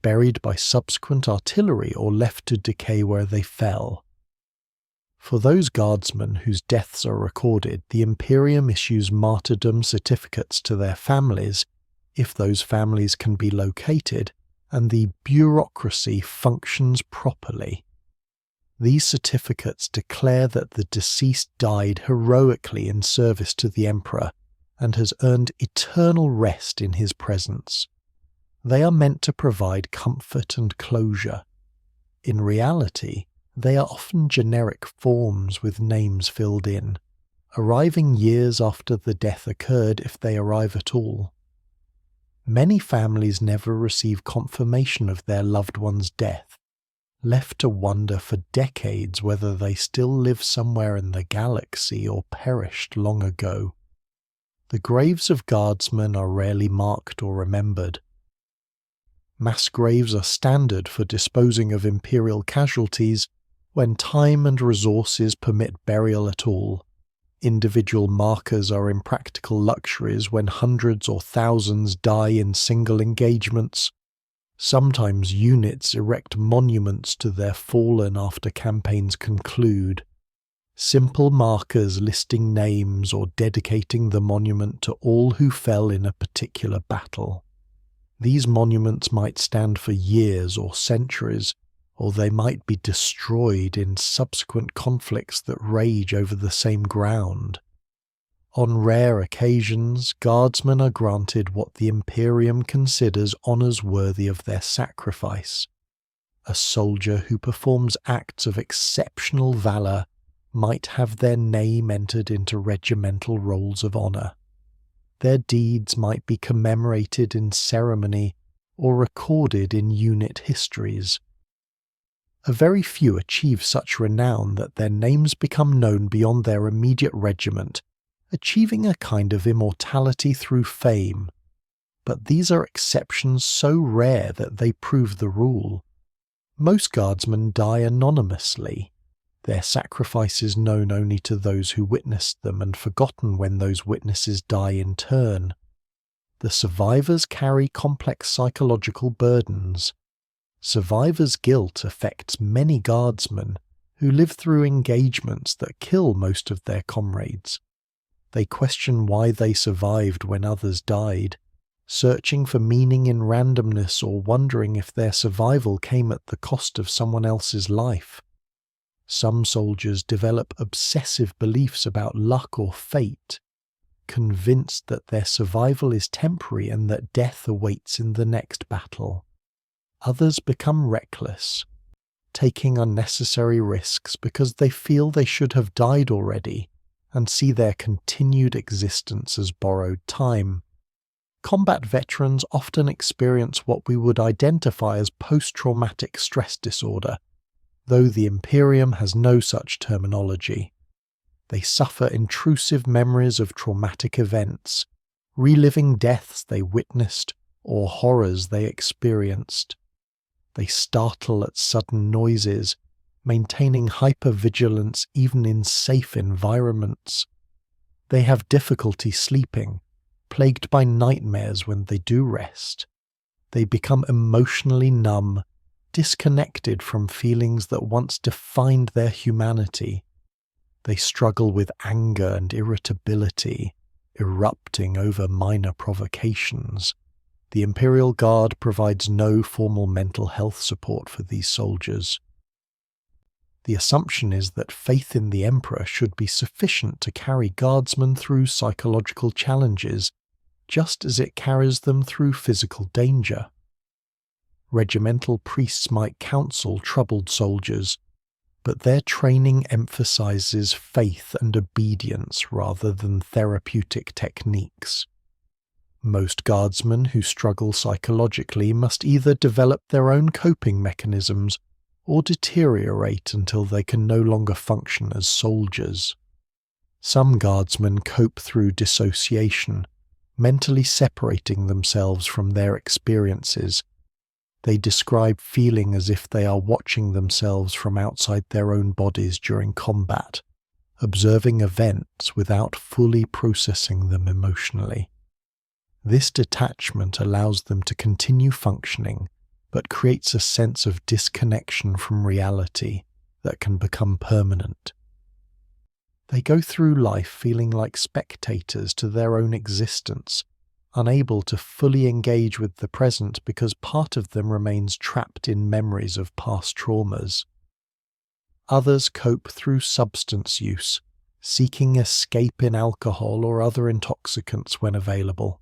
buried by subsequent artillery or left to decay where they fell. For those guardsmen whose deaths are recorded, the Imperium issues martyrdom certificates to their families, if those families can be located, and the bureaucracy functions properly. These certificates declare that the deceased died heroically in service to the Emperor and has earned eternal rest in his presence. They are meant to provide comfort and closure. In reality, they are often generic forms with names filled in, arriving years after the death occurred if they arrive at all. Many families never receive confirmation of their loved one's death, left to wonder for decades whether they still live somewhere in the galaxy or perished long ago. The graves of guardsmen are rarely marked or remembered. Mass graves are standard for disposing of Imperial casualties when time and resources permit burial at all. Individual markers are impractical luxuries when hundreds or thousands die in single engagements. Sometimes units erect monuments to their fallen after campaigns conclude. Simple markers listing names or dedicating the monument to all who fell in a particular battle. These monuments might stand for years or centuries, or they might be destroyed in subsequent conflicts that rage over the same ground. On rare occasions, guardsmen are granted what the Imperium considers honours worthy of their sacrifice. A soldier who performs acts of exceptional valour might have their name entered into regimental rolls of honour. Their deeds might be commemorated in ceremony or recorded in unit histories. A very few achieve such renown that their names become known beyond their immediate regiment, achieving a kind of immortality through fame. But these are exceptions so rare that they prove the rule. Most guardsmen die anonymously, their sacrifices known only to those who witnessed them and forgotten when those witnesses die in turn. The survivors carry complex psychological burdens. Survivors' guilt affects many guardsmen who live through engagements that kill most of their comrades. They question why they survived when others died, searching for meaning in randomness or wondering if their survival came at the cost of someone else's life. Some soldiers develop obsessive beliefs about luck or fate, convinced that their survival is temporary and that death awaits in the next battle. Others become reckless, taking unnecessary risks because they feel they should have died already and see their continued existence as borrowed time. Combat veterans often experience what we would identify as post-traumatic stress disorder, though the Imperium has no such terminology. They suffer intrusive memories of traumatic events, reliving deaths they witnessed or horrors they experienced. They startle at sudden noises, maintaining hypervigilance even in safe environments. They have difficulty sleeping, plagued by nightmares when they do rest. They become emotionally numb, disconnected from feelings that once defined their humanity. They struggle with anger and irritability, erupting over minor provocations. The Imperial Guard provides no formal mental health support for these soldiers. The assumption is that faith in the Emperor should be sufficient to carry guardsmen through psychological challenges, just as it carries them through physical danger. Regimental priests might counsel troubled soldiers, but their training emphasizes faith and obedience rather than therapeutic techniques. Most guardsmen who struggle psychologically must either develop their own coping mechanisms or deteriorate until they can no longer function as soldiers. Some guardsmen cope through dissociation, mentally separating themselves from their experiences. They describe feeling as if they are watching themselves from outside their own bodies during combat, observing events without fully processing them emotionally. This detachment allows them to continue functioning, but creates a sense of disconnection from reality that can become permanent. They go through life feeling like spectators to their own existence, unable to fully engage with the present because part of them remains trapped in memories of past traumas. Others cope through substance use, seeking escape in alcohol or other intoxicants when available.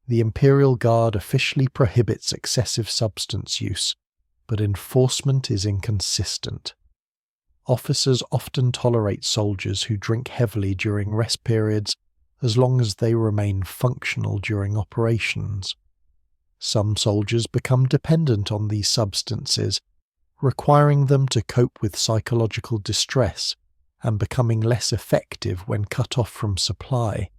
The Imperial Guard officially prohibits excessive substance use, but enforcement is inconsistent. Officers often tolerate soldiers who drink heavily during rest periods as long as they remain functional during operations. Some soldiers become dependent on these substances, requiring them to cope with psychological distress and becoming less effective when cut off from supply.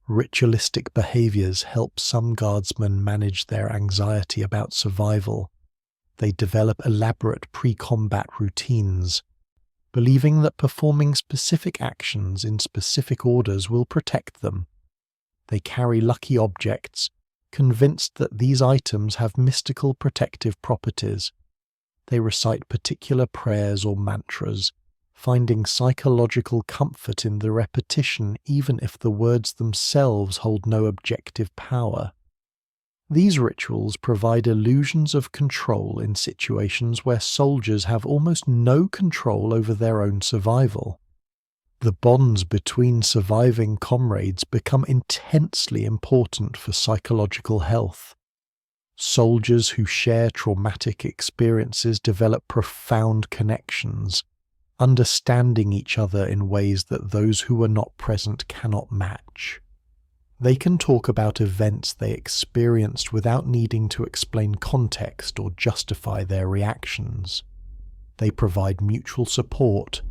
Ritualistic behaviors help some guardsmen manage their anxiety about survival. They develop elaborate pre-combat routines, believing that performing specific actions in specific orders will protect them. They carry lucky objects, convinced that these items have mystical protective properties. They recite particular prayers or mantras, finding psychological comfort in the repetition even if the words themselves hold no objective power. These rituals provide illusions of control in situations where soldiers have almost no control over their own survival. The bonds between surviving comrades become intensely important for psychological health. Soldiers who share traumatic experiences develop profound connections, understanding each other in ways that those who are not present cannot match. They can talk about events they experienced without needing to explain context or justify their reactions. They provide mutual support,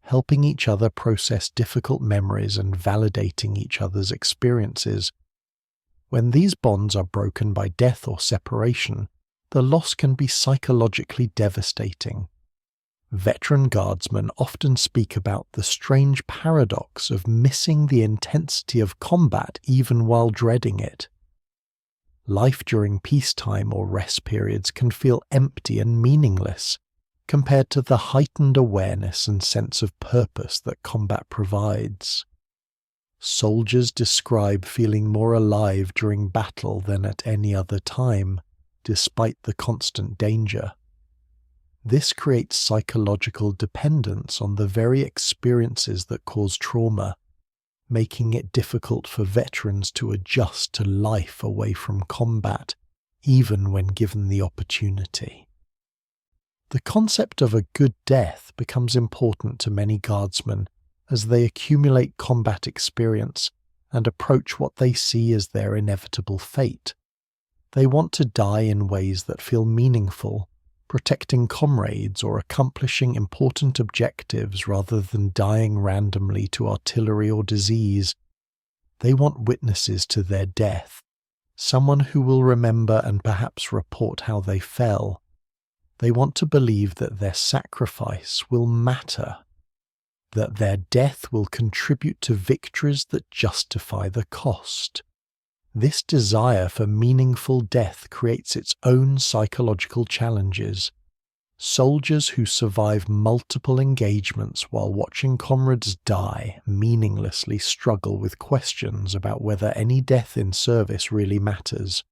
helping each other process difficult memories and validating each other's experiences. When these bonds are broken by death or separation, the loss can be psychologically devastating. Veteran guardsmen often speak about the strange paradox of missing the intensity of combat even while dreading it. Life during peacetime or rest periods can feel empty and meaningless compared to the heightened awareness and sense of purpose that combat provides. Soldiers describe feeling more alive during battle than at any other time, despite the constant danger. This creates psychological dependence on the very experiences that cause trauma, making it difficult for veterans to adjust to life away from combat, even when given the opportunity. The concept of a good death becomes important to many guardsmen as they accumulate combat experience and approach what they see as their inevitable fate. They want to die in ways that feel meaningful, protecting comrades or accomplishing important objectives rather than dying randomly to artillery or disease. They want witnesses to their death, someone who will remember and perhaps report how they fell. They want to believe that their sacrifice will matter, that their death will contribute to victories that justify the cost. This desire for meaningful death creates its own psychological challenges. Soldiers who survive multiple engagements while watching comrades die meaninglessly struggle with questions about whether any death in service really matters.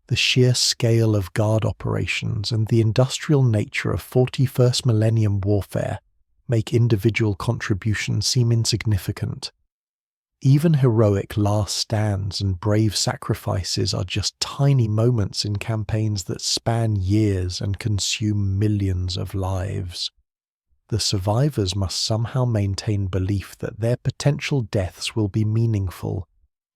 The sheer scale of guard operations and the industrial nature of 41st millennium warfare make individual contributions seem insignificant. Even heroic last stands and brave sacrifices are just tiny moments in campaigns that span years and consume millions of lives. The survivors must somehow maintain belief that their potential deaths will be meaningful,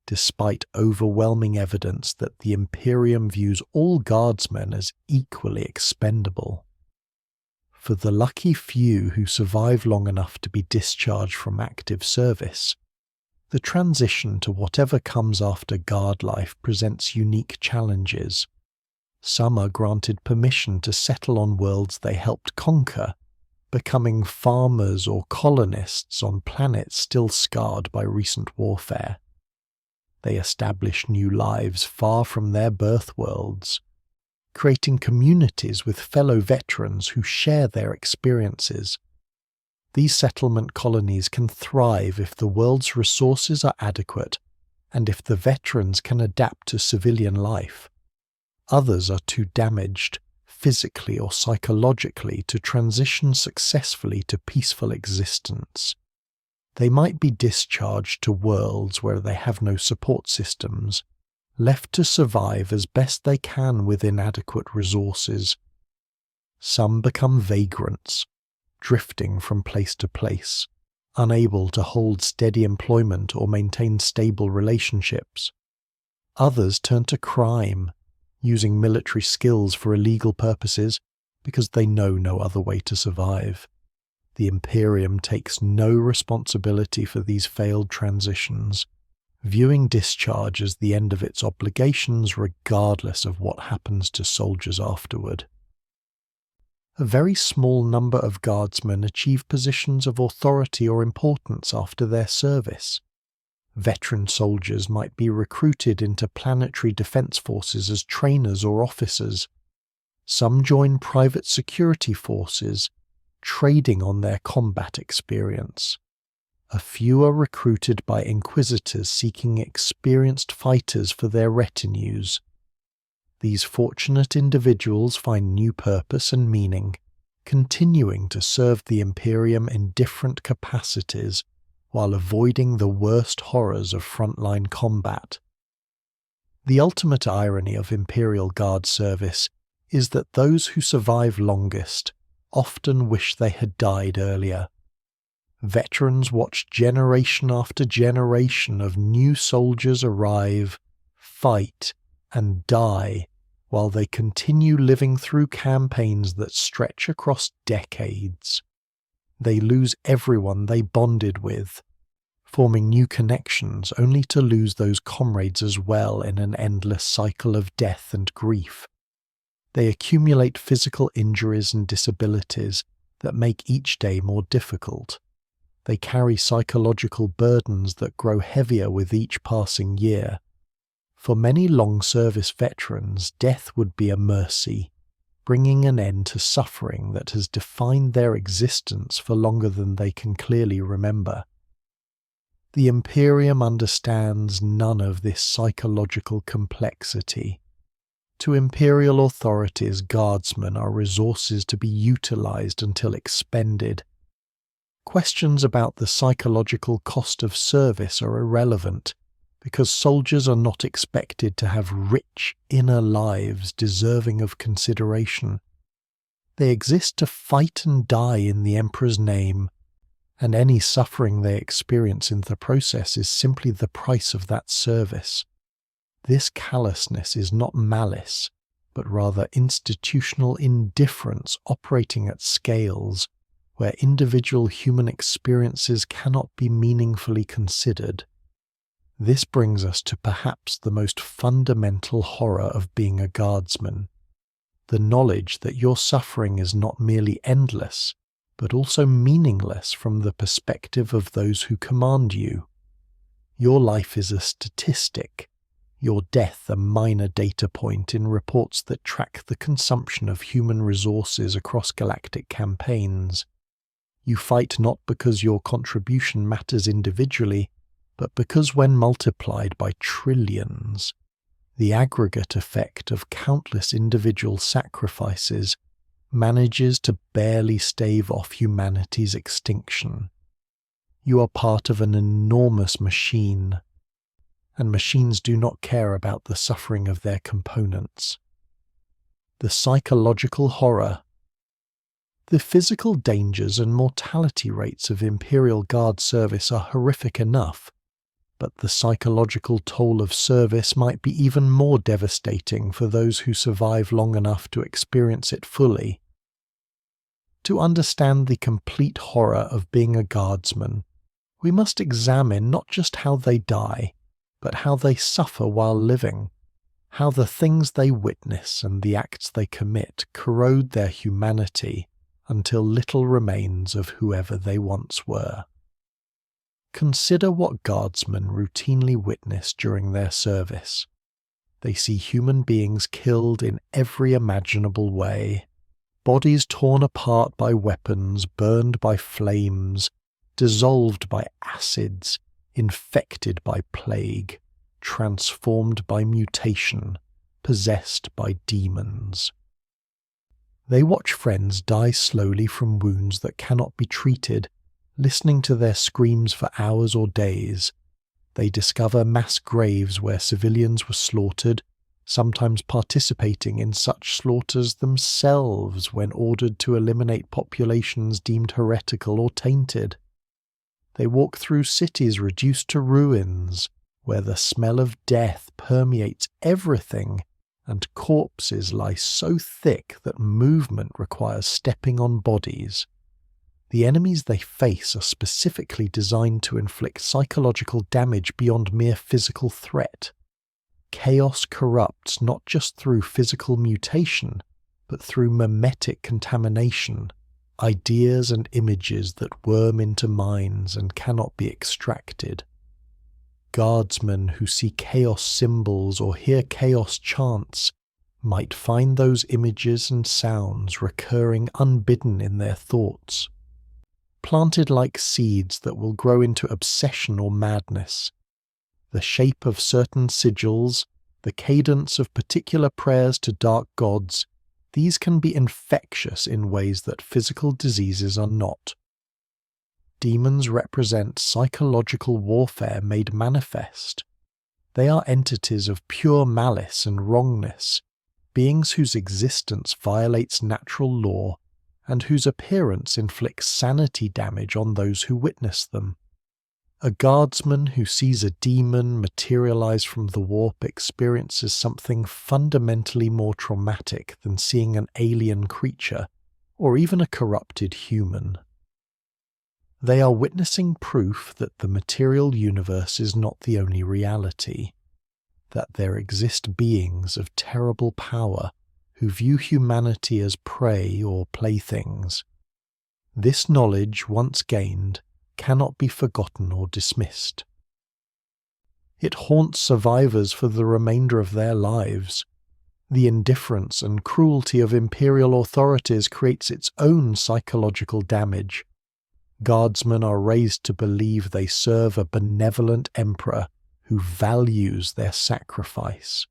despite overwhelming evidence that the Imperium views all guardsmen as equally expendable. For the lucky few who survive long enough to be discharged from active service, the transition to whatever comes after guard life presents unique challenges. Some are granted permission to settle on worlds they helped conquer, becoming farmers or colonists on planets still scarred by recent warfare. They establish new lives far from their birth worlds, creating communities with fellow veterans who share their experiences. These settlement colonies can thrive if the world's resources are adequate and if the veterans can adapt to civilian life. Others are too damaged, physically or psychologically, to transition successfully to peaceful existence. They might be discharged to worlds where they have no support systems, left to survive as best they can with inadequate resources. Some become vagrants, drifting from place to place, unable to hold steady employment or maintain stable relationships. Others turn to crime, using military skills for illegal purposes because they know no other way to survive. The Imperium takes no responsibility for these failed transitions, viewing discharge as the end of its obligations regardless of what happens to soldiers afterward. A very small number of guardsmen achieve positions of authority or importance after their service. Veteran soldiers might be recruited into planetary defense forces as trainers or officers. Some join private security forces, trading on their combat experience. A few are recruited by inquisitors seeking experienced fighters for their retinues. These fortunate individuals find new purpose and meaning, continuing to serve the Imperium in different capacities while avoiding the worst horrors of frontline combat. The ultimate irony of Imperial Guard service is that those who survive longest often wish they had died earlier. Veterans watch generation after generation of new soldiers arrive, fight, and die while they continue living through campaigns that stretch across decades. They lose everyone they bonded with, forming new connections only to lose those comrades as well in an endless cycle of death and grief. They accumulate physical injuries and disabilities that make each day more difficult. They carry psychological burdens that grow heavier with each passing year. For many long-service veterans, death would be a mercy, bringing an end to suffering that has defined their existence for longer than they can clearly remember. The Imperium understands none of this psychological complexity. To Imperial authorities, guardsmen are resources to be utilized until expended. Questions about the psychological cost of service are irrelevant, because soldiers are not expected to have rich inner lives deserving of consideration. They exist to fight and die in the Emperor's name, and any suffering they experience in the process is simply the price of that service. This callousness is not malice, but rather institutional indifference operating at scales where individual human experiences cannot be meaningfully considered. This brings us to perhaps the most fundamental horror of being a guardsman, the knowledge that your suffering is not merely endless, but also meaningless from the perspective of those who command you. Your life is a statistic, your death a minor data point in reports that track the consumption of human resources across galactic campaigns. You fight not because your contribution matters individually, but because when multiplied by trillions, the aggregate effect of countless individual sacrifices manages to barely stave off humanity's extinction. You are part of an enormous machine, and machines do not care about the suffering of their components. The psychological horror. The physical dangers and mortality rates of Imperial Guard service are horrific enough, but the psychological toll of service might be even more devastating for those who survive long enough to experience it fully. To understand the complete horror of being a guardsman, we must examine not just how they die, but how they suffer while living, how the things they witness and the acts they commit corrode their humanity until little remains of whoever they once were. Consider what guardsmen routinely witness during their service. They see human beings killed in every imaginable way, bodies torn apart by weapons, burned by flames, dissolved by acids, infected by plague, transformed by mutation, possessed by demons. They watch friends die slowly from wounds that cannot be treated, listening to their screams for hours or days. They discover mass graves where civilians were slaughtered, sometimes participating in such slaughters themselves when ordered to eliminate populations deemed heretical or tainted. They walk through cities reduced to ruins, where the smell of death permeates everything, and corpses lie so thick that movement requires stepping on bodies. The enemies they face are specifically designed to inflict psychological damage beyond mere physical threat. Chaos corrupts not just through physical mutation, but through mimetic contamination, ideas and images that worm into minds and cannot be extracted. Guardsmen who see chaos symbols or hear chaos chants might find those images and sounds recurring unbidden in their thoughts, planted like seeds that will grow into obsession or madness. The shape of certain sigils, the cadence of particular prayers to dark gods, these can be infectious in ways that physical diseases are not. Demons represent psychological warfare made manifest. They are entities of pure malice and wrongness, beings whose existence violates natural law and whose appearance inflicts sanity damage on those who witness them. A guardsman who sees a demon materialize from the warp experiences something fundamentally more traumatic than seeing an alien creature, or even a corrupted human. They are witnessing proof that the material universe is not the only reality, that there exist beings of terrible power who view humanity as prey or playthings. This knowledge, once gained, cannot be forgotten or dismissed. It haunts survivors for the remainder of their lives. The indifference and cruelty of imperial authorities creates its own psychological damage. Guardsmen are raised to believe they serve a benevolent emperor who values their sacrifice.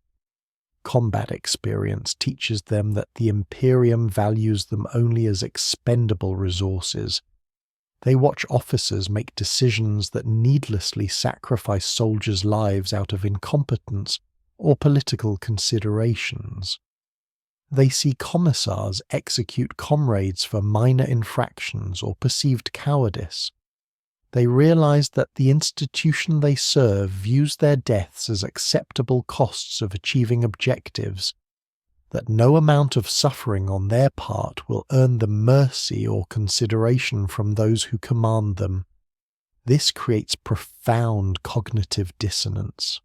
Combat experience teaches them that the Imperium values them only as expendable resources. They watch officers make decisions that needlessly sacrifice soldiers' lives out of incompetence or political considerations. They see commissars execute comrades for minor infractions or perceived cowardice. They realize that the institution they serve views their deaths as acceptable costs of achieving objectives, that no amount of suffering on their part will earn them mercy or consideration from those who command them. This creates profound cognitive dissonance.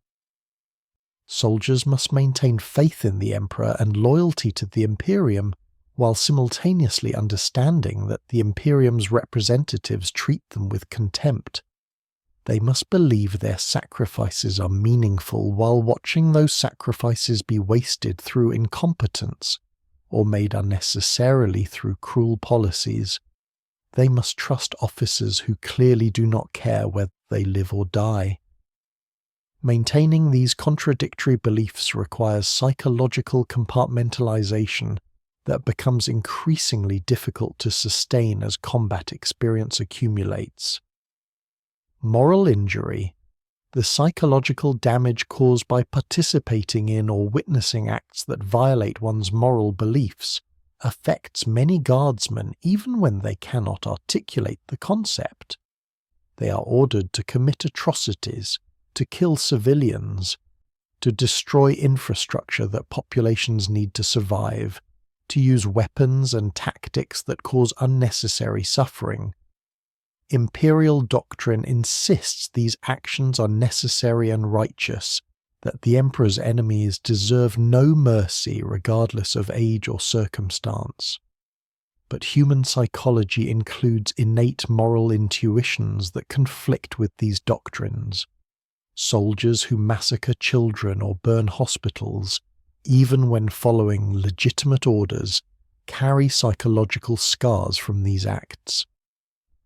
Soldiers must maintain faith in the Emperor and loyalty to the Imperium, while simultaneously understanding that the Imperium's representatives treat them with contempt. They must believe their sacrifices are meaningful while watching those sacrifices be wasted through incompetence, or made unnecessarily through cruel policies. They must trust officers who clearly do not care whether they live or die. Maintaining these contradictory beliefs requires psychological compartmentalization that becomes increasingly difficult to sustain as combat experience accumulates. Moral injury, the psychological damage caused by participating in or witnessing acts that violate one's moral beliefs, affects many guardsmen even when they cannot articulate the concept. They are ordered to commit atrocities, to kill civilians, to destroy infrastructure that populations need to survive, to use weapons and tactics that cause unnecessary suffering. Imperial doctrine insists these actions are necessary and righteous, that the Emperor's enemies deserve no mercy regardless of age or circumstance. But human psychology includes innate moral intuitions that conflict with these doctrines. Soldiers who massacre children or burn hospitals, even when following legitimate orders, carry psychological scars from these acts.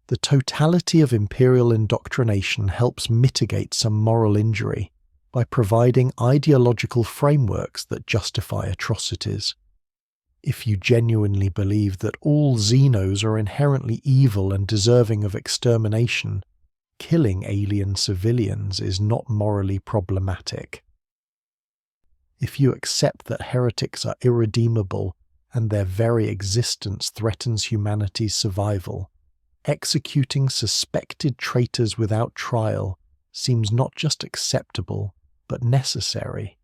The totality of imperial indoctrination helps mitigate some moral injury by providing ideological frameworks that justify atrocities. If you genuinely believe that all Xenos are inherently evil and deserving of extermination, killing alien civilians is not morally problematic. If you accept that heretics are irredeemable and their very existence threatens humanity's survival, executing suspected traitors without trial seems not just acceptable, but necessary.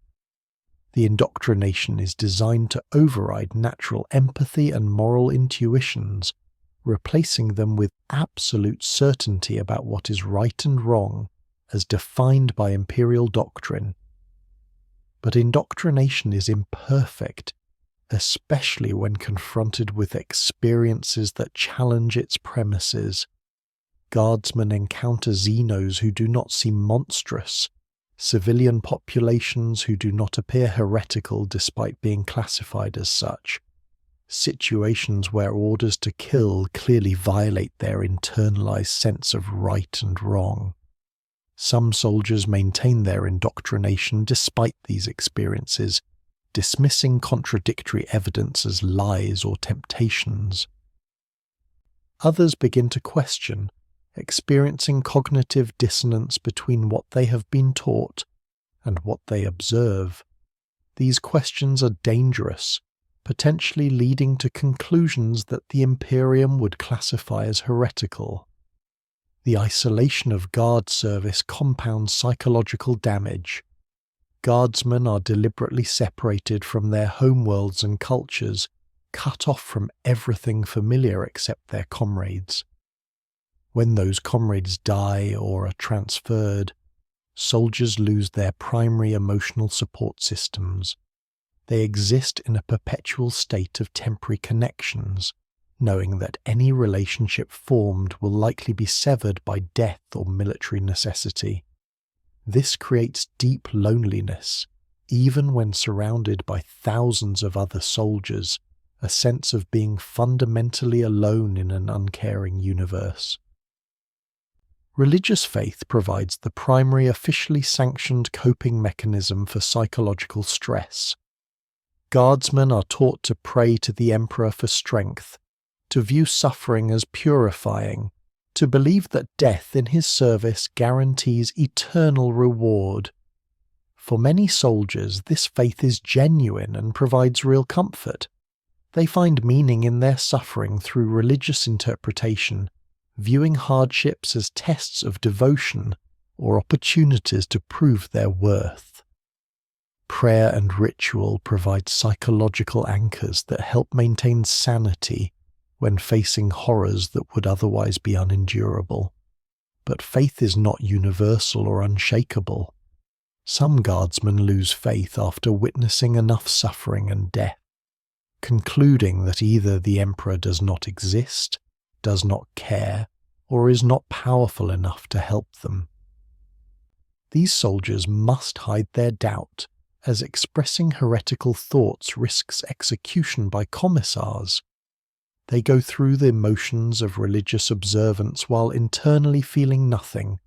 The indoctrination is designed to override natural empathy and moral intuitions, replacing them with absolute certainty about what is right and wrong, as defined by imperial doctrine. But indoctrination is imperfect, especially when confronted with experiences that challenge its premises. Guardsmen encounter Xenos who do not seem monstrous, civilian populations who do not appear heretical despite being classified as such, situations where orders to kill clearly violate their internalized sense of right and wrong. Some soldiers maintain their indoctrination despite these experiences, dismissing contradictory evidence as lies or temptations. Others begin to question, experiencing cognitive dissonance between what they have been taught and what they observe. These questions are dangerous, potentially leading to conclusions that the Imperium would classify as heretical. The isolation of guard service compounds psychological damage. Guardsmen are deliberately separated from their homeworlds and cultures, cut off from everything familiar except their comrades. When those comrades die or are transferred, soldiers lose their primary emotional support systems. They exist in a perpetual state of temporary connections, knowing that any relationship formed will likely be severed by death or military necessity. This creates deep loneliness, even when surrounded by thousands of other soldiers, a sense of being fundamentally alone in an uncaring universe. Religious faith provides the primary officially sanctioned coping mechanism for psychological stress. Guardsmen are taught to pray to the Emperor for strength, to view suffering as purifying, to believe that death in his service guarantees eternal reward. For many soldiers, this faith is genuine and provides real comfort. They find meaning in their suffering through religious interpretation, viewing hardships as tests of devotion or opportunities to prove their worth. Prayer and ritual provide psychological anchors that help maintain sanity when facing horrors that would otherwise be unendurable. But faith is not universal or unshakable. Some guardsmen lose faith after witnessing enough suffering and death, concluding that either the Emperor does not exist, does not care, or is not powerful enough to help them. These soldiers must hide their doubt, as expressing heretical thoughts risks execution by commissars. They go through the motions of religious observance while internally feeling nothing,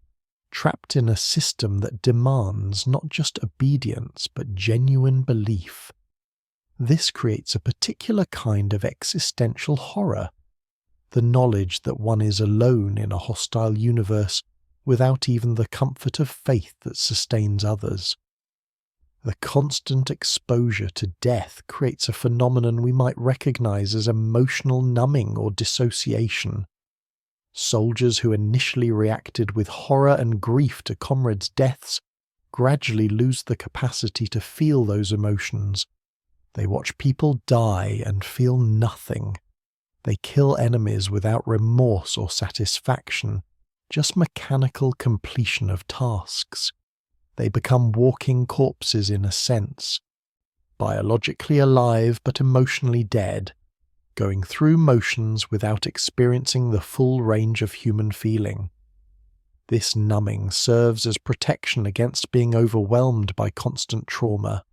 trapped in a system that demands not just obedience but genuine belief. This creates a particular kind of existential horror, the knowledge that one is alone in a hostile universe without even the comfort of faith that sustains others. The constant exposure to death creates a phenomenon we might recognize as emotional numbing or dissociation. Soldiers who initially reacted with horror and grief to comrades' deaths gradually lose the capacity to feel those emotions. They watch people die and feel nothing. They kill enemies without remorse or satisfaction, just mechanical completion of tasks. They become walking corpses in a sense, biologically alive but emotionally dead, going through motions without experiencing the full range of human feeling. This numbing serves as protection against being overwhelmed by constant trauma,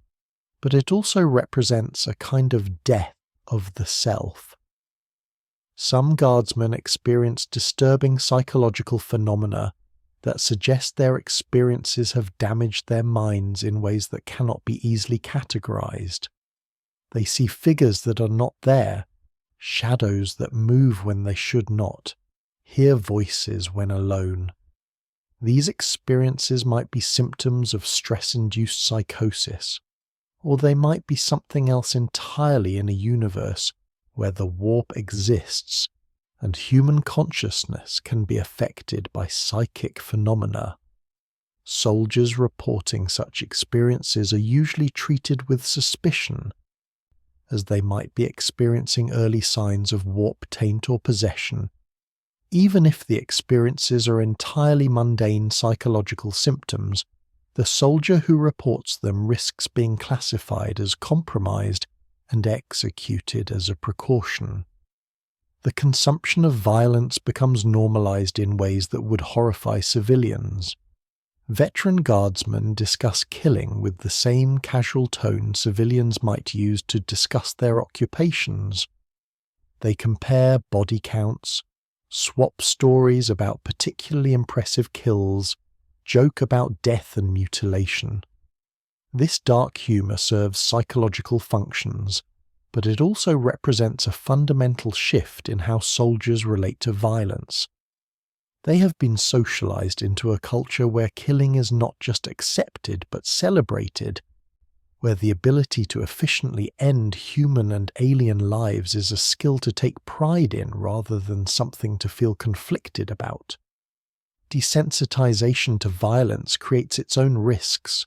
but it also represents a kind of death of the self. Some guardsmen experience disturbing psychological phenomena that suggest their experiences have damaged their minds in ways that cannot be easily categorized. They see figures that are not there, shadows that move when they should not, hear voices when alone. These experiences might be symptoms of stress-induced psychosis, or they might be something else entirely in a universe where the warp exists and human consciousness can be affected by psychic phenomena. Soldiers reporting such experiences are usually treated with suspicion, as they might be experiencing early signs of warp taint or possession, even if the experiences are entirely mundane psychological symptoms. The soldier who reports them risks being classified as compromised and executed as a precaution. The consumption of violence becomes normalized in ways that would horrify civilians. Veteran guardsmen discuss killing with the same casual tone civilians might use to discuss their occupations. They compare body counts, swap stories about particularly impressive kills, joke about death and mutilation. This dark humor serves psychological functions, but it also represents a fundamental shift in how soldiers relate to violence. They have been socialized into a culture where killing is not just accepted but celebrated, where the ability to efficiently end human and alien lives is a skill to take pride in rather than something to feel conflicted about. Desensitization to violence creates its own risks.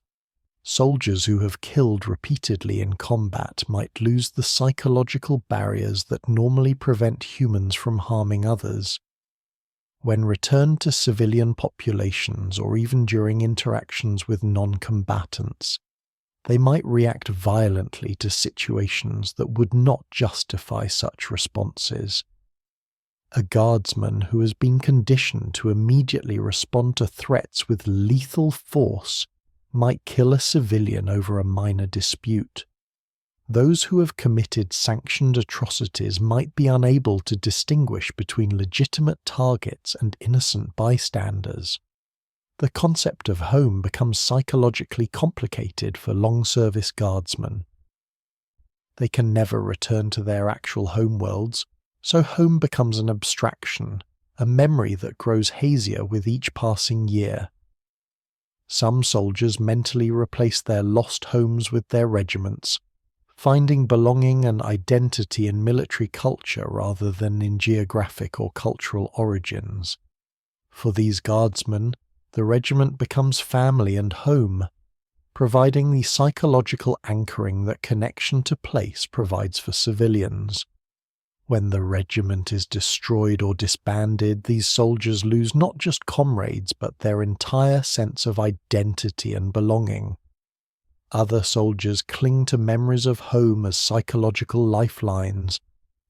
Soldiers who have killed repeatedly in combat might lose the psychological barriers that normally prevent humans from harming others. When returned to civilian populations or even during interactions with non-combatants, they might react violently to situations that would not justify such responses. A guardsman who has been conditioned to immediately respond to threats with lethal force might kill a civilian over a minor dispute. Those who have committed sanctioned atrocities might be unable to distinguish between legitimate targets and innocent bystanders. The concept of home becomes psychologically complicated for long-service guardsmen. They can never return to their actual homeworlds, so home becomes an abstraction, a memory that grows hazier with each passing year. Some soldiers mentally replace their lost homes with their regiments, finding belonging and identity in military culture rather than in geographic or cultural origins. For these guardsmen, the regiment becomes family and home, providing the psychological anchoring that connection to place provides for civilians. When the regiment is destroyed or disbanded, these soldiers lose not just comrades but their entire sense of identity and belonging. Other soldiers cling to memories of home as psychological lifelines,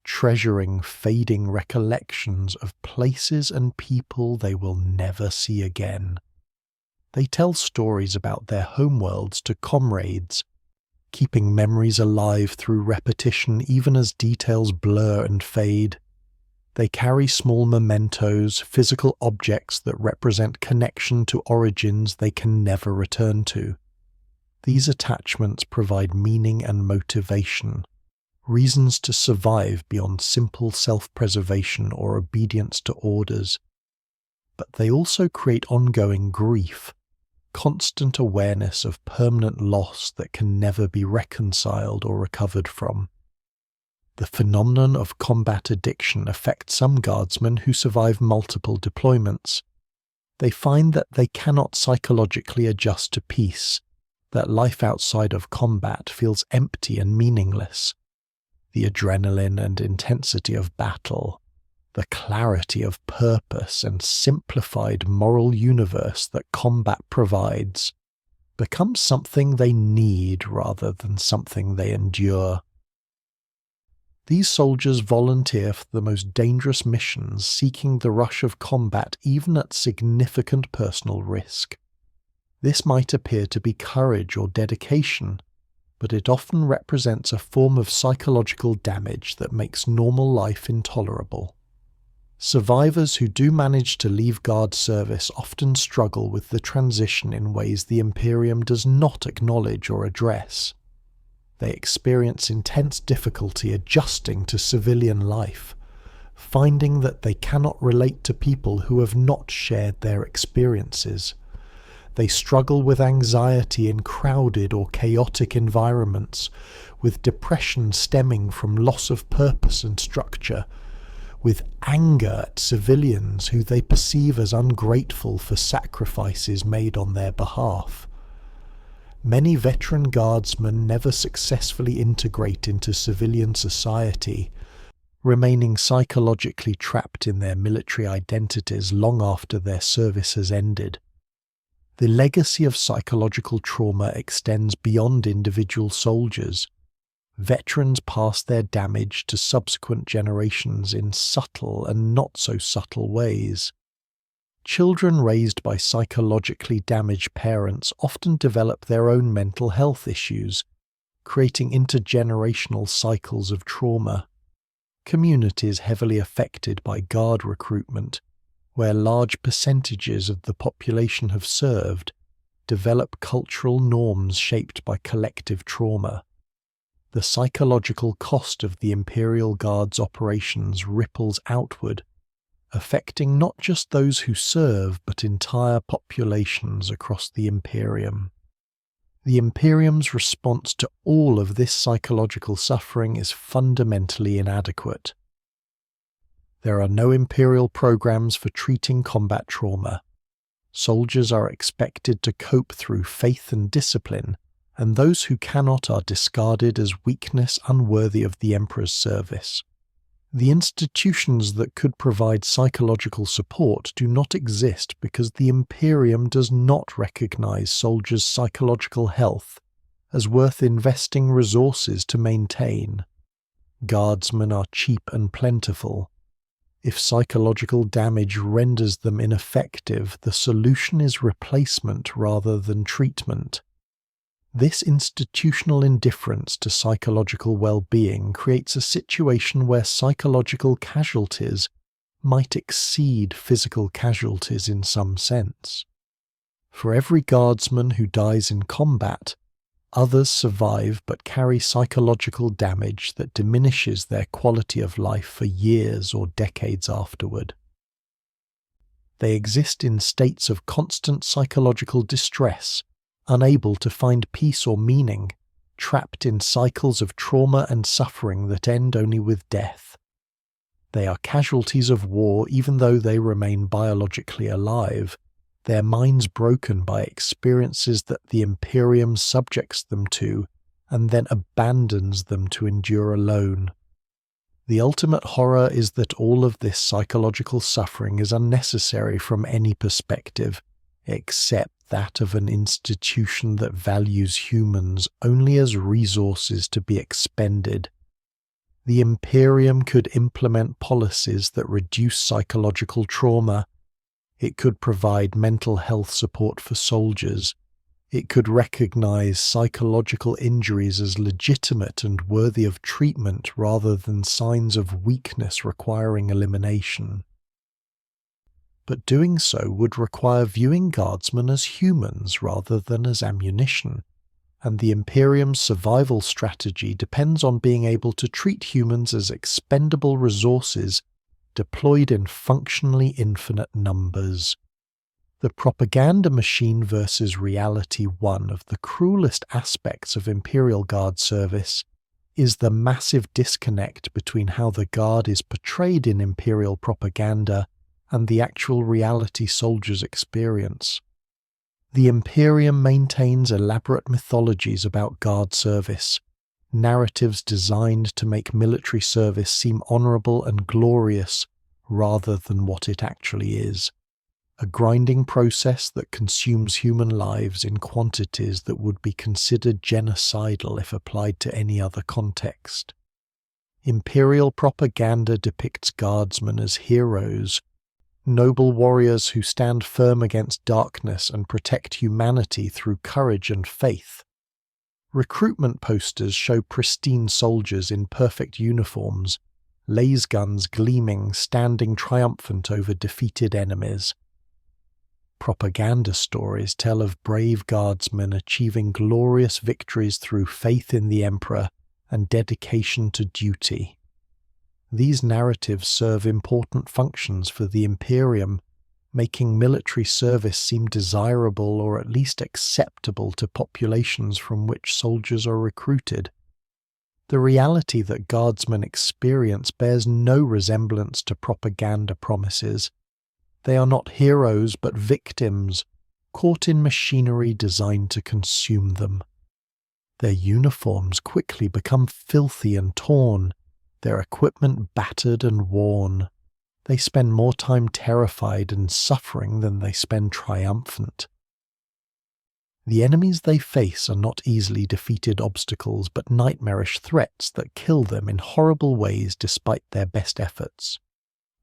treasuring fading recollections of places and people they will never see again. They tell stories about their homeworlds to comrades, keeping memories alive through repetition even as details blur and fade. They carry small mementos, physical objects that represent connection to origins they can never return to. These attachments provide meaning and motivation, reasons to survive beyond simple self-preservation or obedience to orders. But they also create ongoing grief, constant awareness of permanent loss that can never be reconciled or recovered from. The phenomenon of combat addiction affects some guardsmen who survive multiple deployments. They find that they cannot psychologically adjust to peace, that life outside of combat feels empty and meaningless. The adrenaline and intensity of battle, the clarity of purpose and simplified moral universe that combat provides, becomes something they need rather than something they endure. These soldiers volunteer for the most dangerous missions, seeking the rush of combat even at significant personal risk. This might appear to be courage or dedication, but it often represents a form of psychological damage that makes normal life intolerable. Survivors who do manage to leave guard service often struggle with the transition in ways the Imperium does not acknowledge or address. They experience intense difficulty adjusting to civilian life, finding that they cannot relate to people who have not shared their experiences. They struggle with anxiety in crowded or chaotic environments, with depression stemming from loss of purpose and structure, with anger at civilians who they perceive as ungrateful for sacrifices made on their behalf. Many veteran guardsmen never successfully integrate into civilian society, remaining psychologically trapped in their military identities long after their service has ended. The legacy of psychological trauma extends beyond individual soldiers. Veterans pass their damage to subsequent generations in subtle and not so subtle ways. Children raised by psychologically damaged parents often develop their own mental health issues, creating intergenerational cycles of trauma. Communities heavily affected by guard recruitment, where large percentages of the population have served, develop cultural norms shaped by collective trauma. The psychological cost of the Imperial Guard's operations ripples outward, affecting not just those who serve but entire populations across the Imperium. The Imperium's response to all of this psychological suffering is fundamentally inadequate. There are no Imperial programs for treating combat trauma. Soldiers are expected to cope through faith and discipline, and those who cannot are discarded as weakness unworthy of the Emperor's service. The institutions that could provide psychological support do not exist because the Imperium does not recognize soldiers' psychological health as worth investing resources to maintain. Guardsmen are cheap and plentiful. If psychological damage renders them ineffective, the solution is replacement rather than treatment. This institutional indifference to psychological well-being creates a situation where psychological casualties might exceed physical casualties in some sense. For every guardsman who dies in combat, others survive but carry psychological damage that diminishes their quality of life for years or decades afterward. They exist in states of constant psychological distress, unable to find peace or meaning, trapped in cycles of trauma and suffering that end only with death. They are casualties of war even though they remain biologically alive, their minds broken by experiences that the Imperium subjects them to and then abandons them to endure alone. The ultimate horror is that all of this psychological suffering is unnecessary from any perspective, except that of an institution that values humans only as resources to be expended. The Imperium could implement policies that reduce psychological trauma. It could provide mental health support for soldiers. It could recognize psychological injuries as legitimate and worthy of treatment rather than signs of weakness requiring elimination. But doing so would require viewing guardsmen as humans rather than as ammunition, and the Imperium's survival strategy depends on being able to treat humans as expendable resources deployed in functionally infinite numbers. The propaganda machine versus reality one of the cruelest aspects of Imperial Guard service is the massive disconnect between how the Guard is portrayed in Imperial propaganda and the actual reality soldiers experience. The Imperium maintains elaborate mythologies about Guard service, narratives designed to make military service seem honourable and glorious rather than what it actually is. a grinding process that consumes human lives in quantities that would be considered genocidal if applied to any other context. Imperial propaganda depicts guardsmen as heroes, noble warriors who stand firm against darkness and protect humanity through courage and faith. Recruitment posters show pristine soldiers in perfect uniforms, laser guns gleaming, standing triumphant over defeated enemies. Propaganda stories tell of brave guardsmen achieving glorious victories through faith in the Emperor and dedication to duty. These narratives serve important functions for the Imperium, making military service seem desirable or at least acceptable to populations from which soldiers are recruited. The reality that guardsmen experience bears no resemblance to propaganda promises. They are not heroes but victims, caught in machinery designed to consume them. Their uniforms quickly become filthy and torn, their equipment battered and worn. They spend more time terrified and suffering than they spend triumphant. The enemies they face are not easily defeated obstacles but nightmarish threats that kill them in horrible ways despite their best efforts.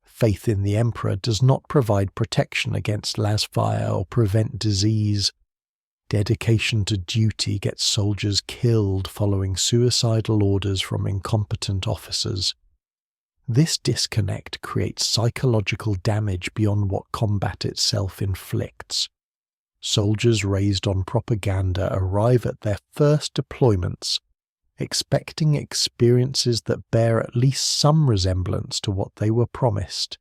Faith in the Emperor does not provide protection against lasfire or prevent disease. Dedication to duty gets soldiers killed following suicidal orders from incompetent officers. This disconnect creates psychological damage beyond what combat itself inflicts. Soldiers raised on propaganda arrive at their first deployments, expecting experiences that bear at least some resemblance to what they were promised.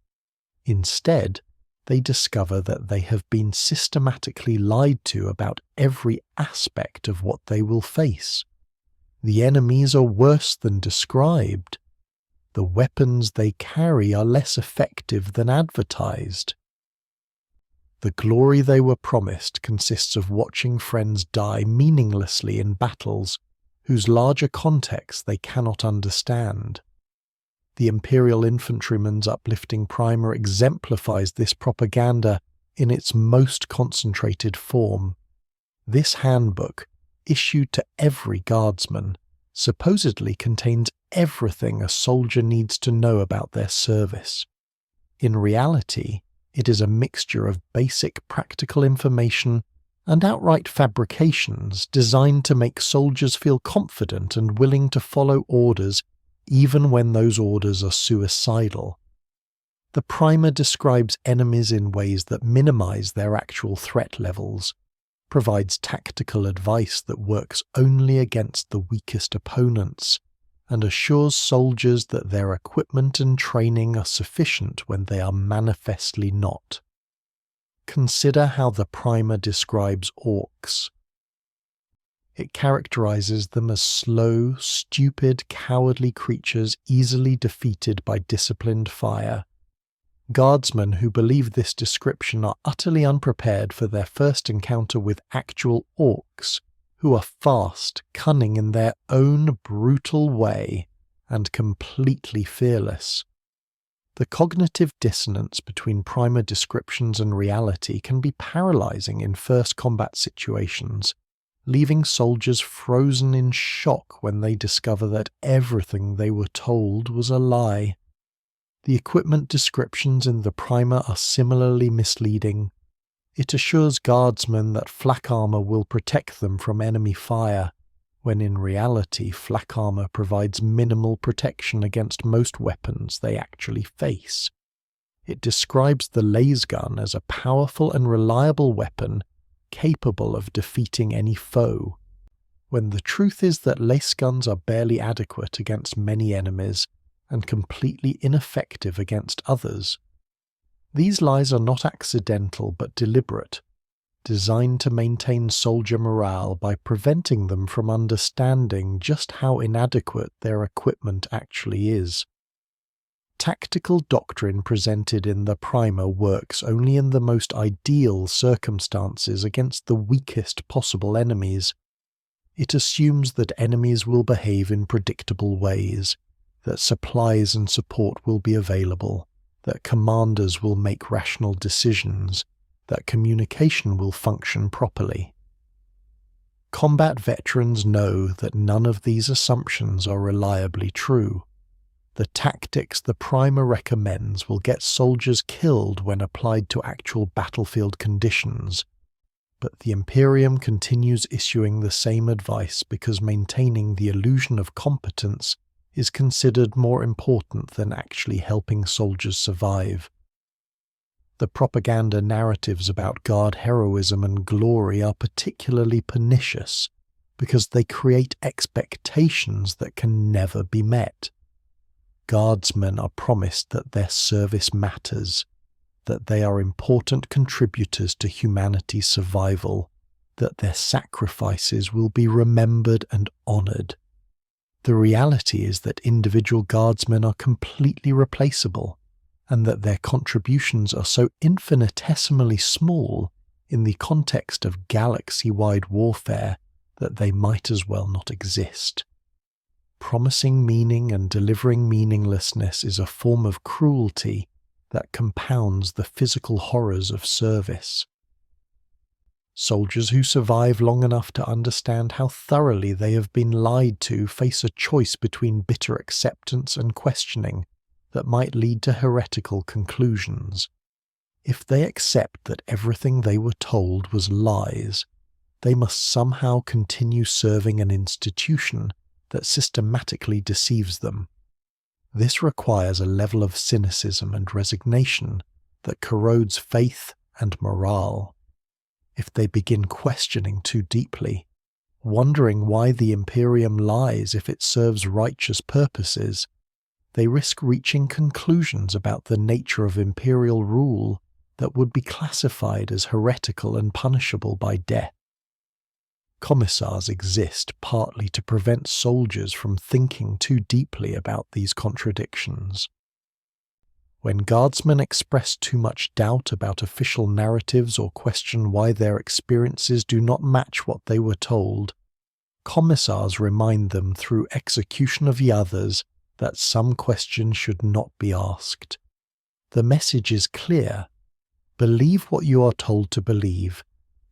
Instead, they discover that they have been systematically lied to about every aspect of what they will face. The enemies are worse than described. The weapons they carry are less effective than advertised. The glory they were promised consists of watching friends die meaninglessly in battles whose larger context they cannot understand. The Imperial infantryman's uplifting primer exemplifies this propaganda in its most concentrated form. This handbook, issued to every guardsman, supposedly contains everything a soldier needs to know about their service. In reality, it is a mixture of basic practical information and outright fabrications designed to make soldiers feel confident and willing to follow orders even when those orders are suicidal. The primer describes enemies in ways that minimize their actual threat levels, provides tactical advice that works only against the weakest opponents, and assures soldiers that their equipment and training are sufficient when they are manifestly not. Consider how the primer describes orcs. It characterizes them as slow, stupid, cowardly creatures easily defeated by disciplined fire. Guardsmen who believe this description are utterly unprepared for their first encounter with actual orcs, who are fast, cunning in their own brutal way, and completely fearless. The cognitive dissonance between primer descriptions and reality can be paralyzing in first combat situations, leaving soldiers frozen in shock when they discover that everything they were told was a lie. The equipment descriptions in the primer are similarly misleading. It assures guardsmen that flak armor will protect them from enemy fire, when in reality flak armor provides minimal protection against most weapons they actually face. It describes the laser gun as a powerful and reliable weapon capable of defeating any foe, when the truth is that laser guns are barely adequate against many enemies and completely ineffective against others. These lies are not accidental but deliberate, designed to maintain soldier morale by preventing them from understanding just how inadequate their equipment actually is. Tactical doctrine presented in the primer works only in the most ideal circumstances against the weakest possible enemies. It assumes that enemies will behave in predictable ways, that supplies and support will be available, that commanders will make rational decisions, that communication will function properly. Combat veterans know that none of these assumptions are reliably true. The tactics the primer recommends will get soldiers killed when applied to actual battlefield conditions, but the Imperium continues issuing the same advice because maintaining the illusion of competence is considered more important than actually helping soldiers survive. The propaganda narratives about Guard heroism and glory are particularly pernicious because they create expectations that can never be met. Guardsmen are promised that their service matters, that they are important contributors to humanity's survival, that their sacrifices will be remembered and honoured. The reality is that individual guardsmen are completely replaceable, and that their contributions are so infinitesimally small in the context of galaxy-wide warfare that they might as well not exist. Promising meaning and delivering meaninglessness is a form of cruelty that compounds the physical horrors of service. Soldiers who survive long enough to understand how thoroughly they have been lied to face a choice between bitter acceptance and questioning that might lead to heretical conclusions. If they accept that everything they were told was lies, they must somehow continue serving an institution that systematically deceives them. This requires a level of cynicism and resignation that corrodes faith and morale. If they begin questioning too deeply, wondering why the Imperium lies if it serves righteous purposes, they risk reaching conclusions about the nature of imperial rule that would be classified as heretical and punishable by death. Commissars exist partly to prevent soldiers from thinking too deeply about these contradictions. When guardsmen express too much doubt about official narratives or question why their experiences do not match what they were told, commissars remind them through execution of the others that some questions should not be asked. The message is clear. Believe what you are told to believe,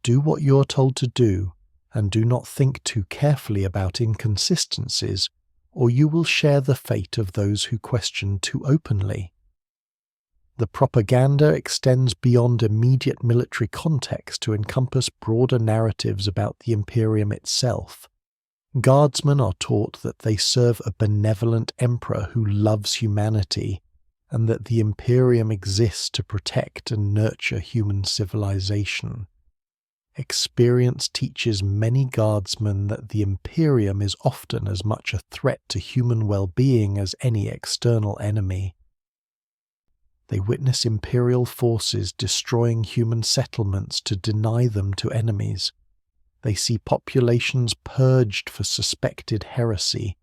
do what you are told to do, and do not think too carefully about inconsistencies, or you will share the fate of those who question too openly. The propaganda extends beyond immediate military context to encompass broader narratives about the Imperium itself. Guardsmen are taught that they serve a benevolent emperor who loves humanity, and that the Imperium exists to protect and nurture human civilization. Experience teaches many guardsmen that the Imperium is often as much a threat to human well-being as any external enemy. They witness Imperial forces destroying human settlements to deny them to enemies. They see populations purged for suspected heresy,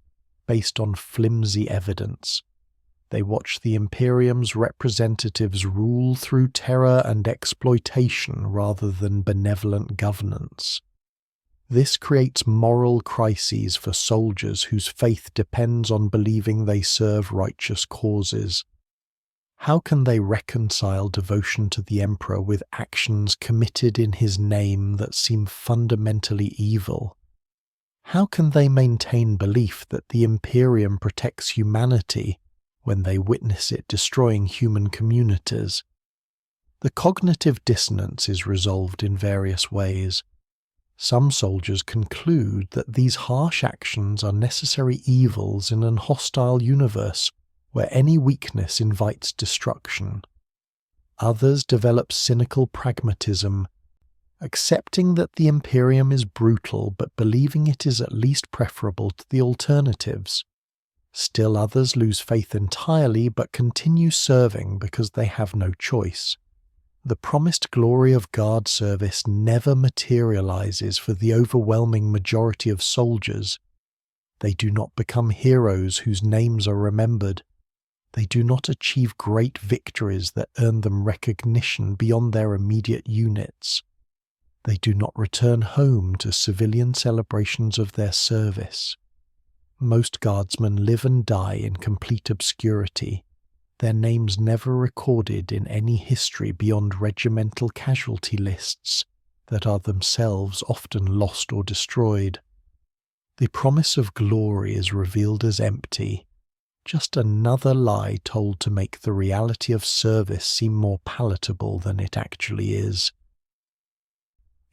based on flimsy evidence. They watch the Imperium's representatives rule through terror and exploitation rather than benevolent governance. This creates moral crises for soldiers whose faith depends on believing they serve righteous causes. How can they reconcile devotion to the Emperor with actions committed in his name that seem fundamentally evil? How can they maintain belief that the Imperium protects humanity when they witness it destroying human communities? The cognitive dissonance is resolved in various ways. Some soldiers conclude that these harsh actions are necessary evils in an hostile universe where any weakness invites destruction. Others develop cynical pragmatism, accepting that the Imperium is brutal but believing it is at least preferable to the alternatives. Still others lose faith entirely but continue serving because they have no choice. The promised glory of guard service never materializes for the overwhelming majority of soldiers. They do not become heroes whose names are remembered. They do not achieve great victories that earn them recognition beyond their immediate units. They do not return home to civilian celebrations of their service. Most guardsmen live and die in complete obscurity. their names never recorded in any history beyond regimental casualty lists that are themselves often lost or destroyed. The promise of glory is revealed as empty, just another lie told to make the reality of service seem more palatable than it actually is.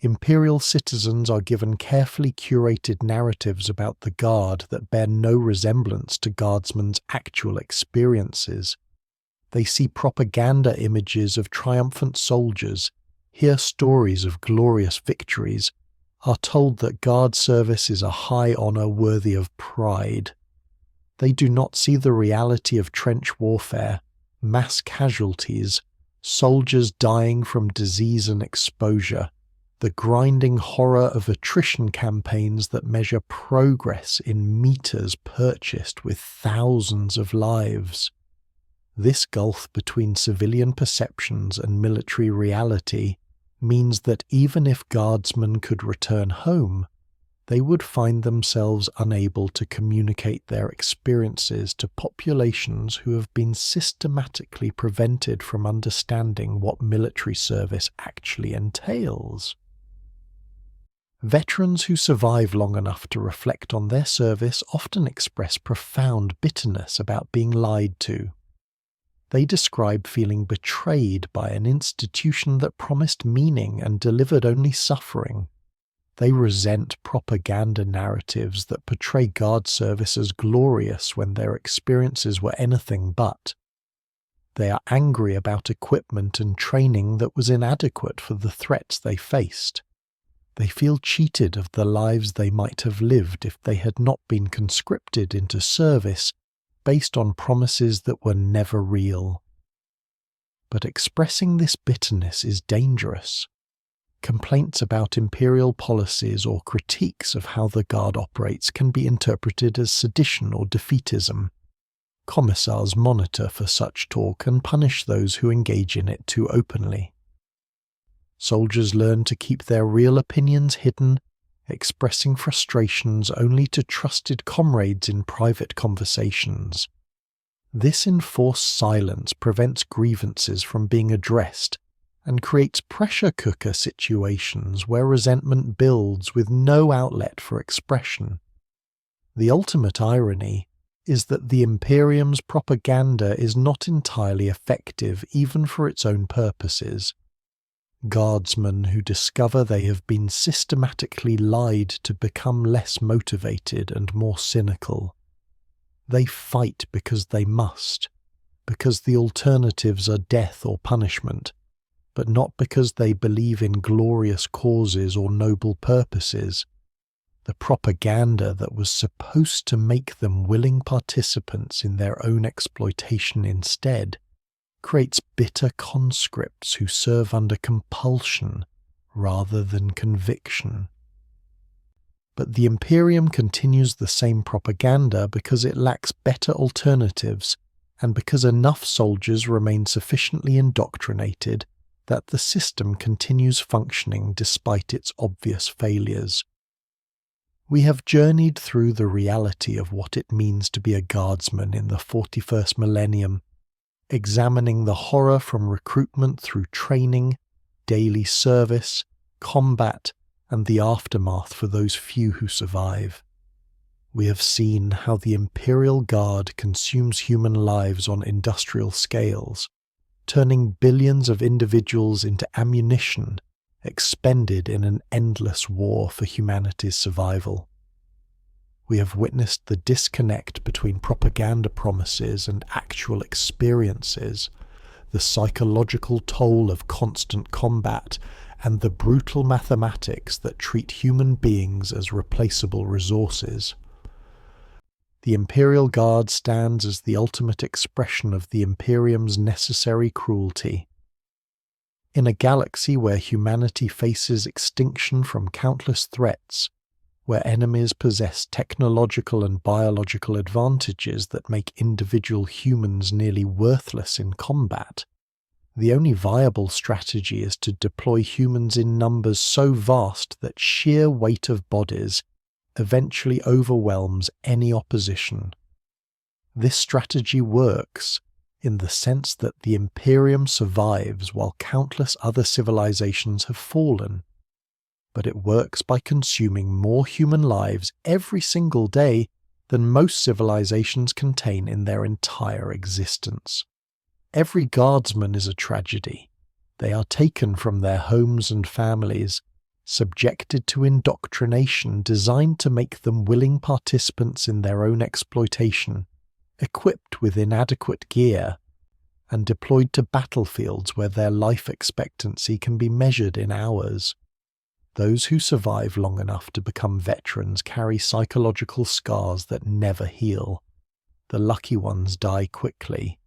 Imperial citizens are given carefully curated narratives about the Guard that bear no resemblance to Guardsmen's actual experiences. They see propaganda images of triumphant soldiers, hear stories of glorious victories, are told that Guard service is a high honour worthy of pride. They do not see the reality of trench warfare, mass casualties, soldiers dying from disease and exposure, the grinding horror of attrition campaigns that measure progress in meters purchased with thousands of lives. This gulf between civilian perceptions and military reality means that even if Guardsmen could return home, they would find themselves unable to communicate their experiences to populations who have been systematically prevented from understanding what military service actually entails. Veterans who survive long enough to reflect on their service often express profound bitterness about being lied to. They describe feeling betrayed by an institution that promised meaning and delivered only suffering. They resent propaganda narratives that portray Guard service as glorious when their experiences were anything but. They are angry about equipment and training that was inadequate for the threats they faced. They feel cheated of the lives they might have lived if they had not been conscripted into service based on promises that were never real. But expressing this bitterness is dangerous. Complaints about imperial policies or critiques of how the Guard operates can be interpreted as sedition or defeatism. Commissars monitor for such talk and punish those who engage in it too openly. Soldiers learn to keep their real opinions hidden, expressing frustrations only to trusted comrades in private conversations. This enforced silence prevents grievances from being addressed and creates pressure cooker situations where resentment builds with no outlet for expression. The ultimate irony is that the Imperium's propaganda is not entirely effective even for its own purposes. Guardsmen who discover they have been systematically lied to become less motivated and more cynical. They fight because they must, because the alternatives are death or punishment, but not because they believe in glorious causes or noble purposes. The propaganda that was supposed to make them willing participants in their own exploitation instead creates bitter conscripts who serve under compulsion rather than conviction. But the Imperium continues the same propaganda because it lacks better alternatives and because enough soldiers remain sufficiently indoctrinated that the system continues functioning despite its obvious failures. We have journeyed through the reality of what it means to be a Guardsman in the 41st millennium, examining the horror from recruitment through training, daily service, combat, and the aftermath for those few who survive. We have seen how the Imperial Guard consumes human lives on industrial scales, turning billions of individuals into ammunition expended in an endless war for humanity's survival. We have witnessed the disconnect between propaganda promises and actual experiences, the psychological toll of constant combat, and the brutal mathematics that treat human beings as replaceable resources. The Imperial Guard stands as the ultimate expression of the Imperium's necessary cruelty. In a galaxy where humanity faces extinction from countless threats, where enemies possess technological and biological advantages that make individual humans nearly worthless in combat, the only viable strategy is to deploy humans in numbers so vast that sheer weight of bodies eventually overwhelms any opposition. This strategy works. in the sense that the Imperium survives while countless other civilizations have fallen, but it works by consuming more human lives every single day than most civilizations contain in their entire existence. Every guardsman is a tragedy. They are taken from their homes and families, subjected to indoctrination designed to make them willing participants in their own exploitation, equipped with inadequate gear, and deployed to battlefields where their life expectancy can be measured in hours. Those who survive long enough to become veterans carry psychological scars that never heal. The lucky ones die quickly.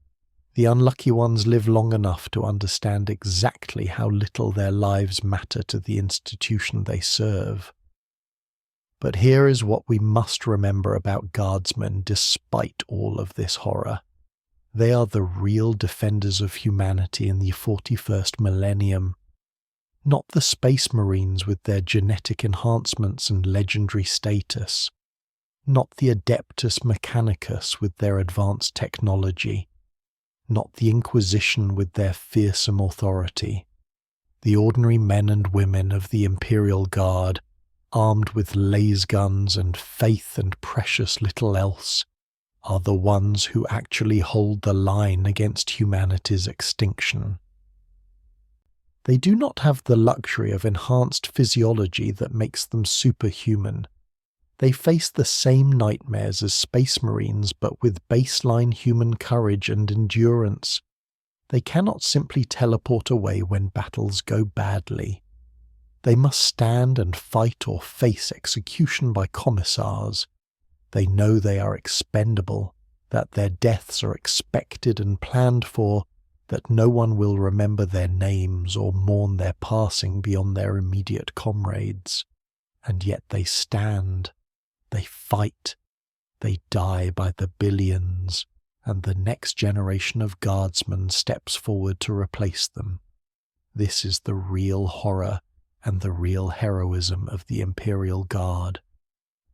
The unlucky ones live long enough to understand exactly how little their lives matter to the institution they serve. But here is what we must remember about guardsmen despite all of this horror. They are the real defenders of humanity in the 41st millennium. Not the space marines with their genetic enhancements and legendary status. Not the Adeptus Mechanicus with their advanced technology. Not the Inquisition with their fearsome authority. The ordinary men and women of the Imperial Guard, armed with laser guns and faith and precious little else, are the ones who actually hold the line against humanity's extinction. They do not have the luxury of enhanced physiology that makes them superhuman. They face the same nightmares as space marines, but with baseline human courage and endurance. They cannot simply teleport away when battles go badly. They must stand and fight or face execution by commissars. They know they are expendable, that their deaths are expected and planned for, that no one will remember their names or mourn their passing beyond their immediate comrades. And yet they stand, they fight, they die by the billions, and the next generation of guardsmen steps forward to replace them. This is the real horror and the real heroism of the Imperial Guard.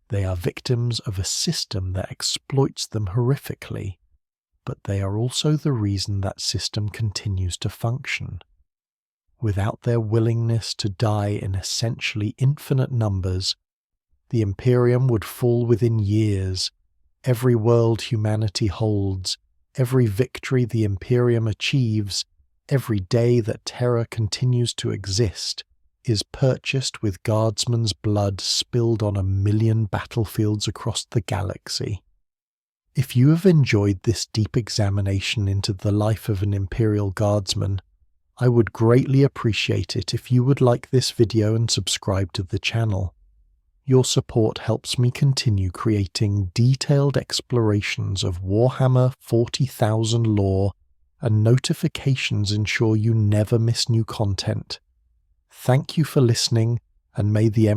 They are victims of a system that exploits them horrifically, but they are also the reason that system continues to function. Without their willingness to die in essentially infinite numbers, the Imperium would fall within years. Every world humanity holds, every victory the Imperium achieves, every day that terror continues to exist, is purchased with guardsmen's blood spilled on 1,000,000 battlefields across the galaxy. If you have enjoyed this deep examination into the life of an Imperial Guardsman, I would greatly appreciate it if you would like this video and subscribe to the channel. Your support helps me continue creating detailed explorations of Warhammer 40,000 lore, and notifications ensure you never miss new content. Thank you for listening, and may the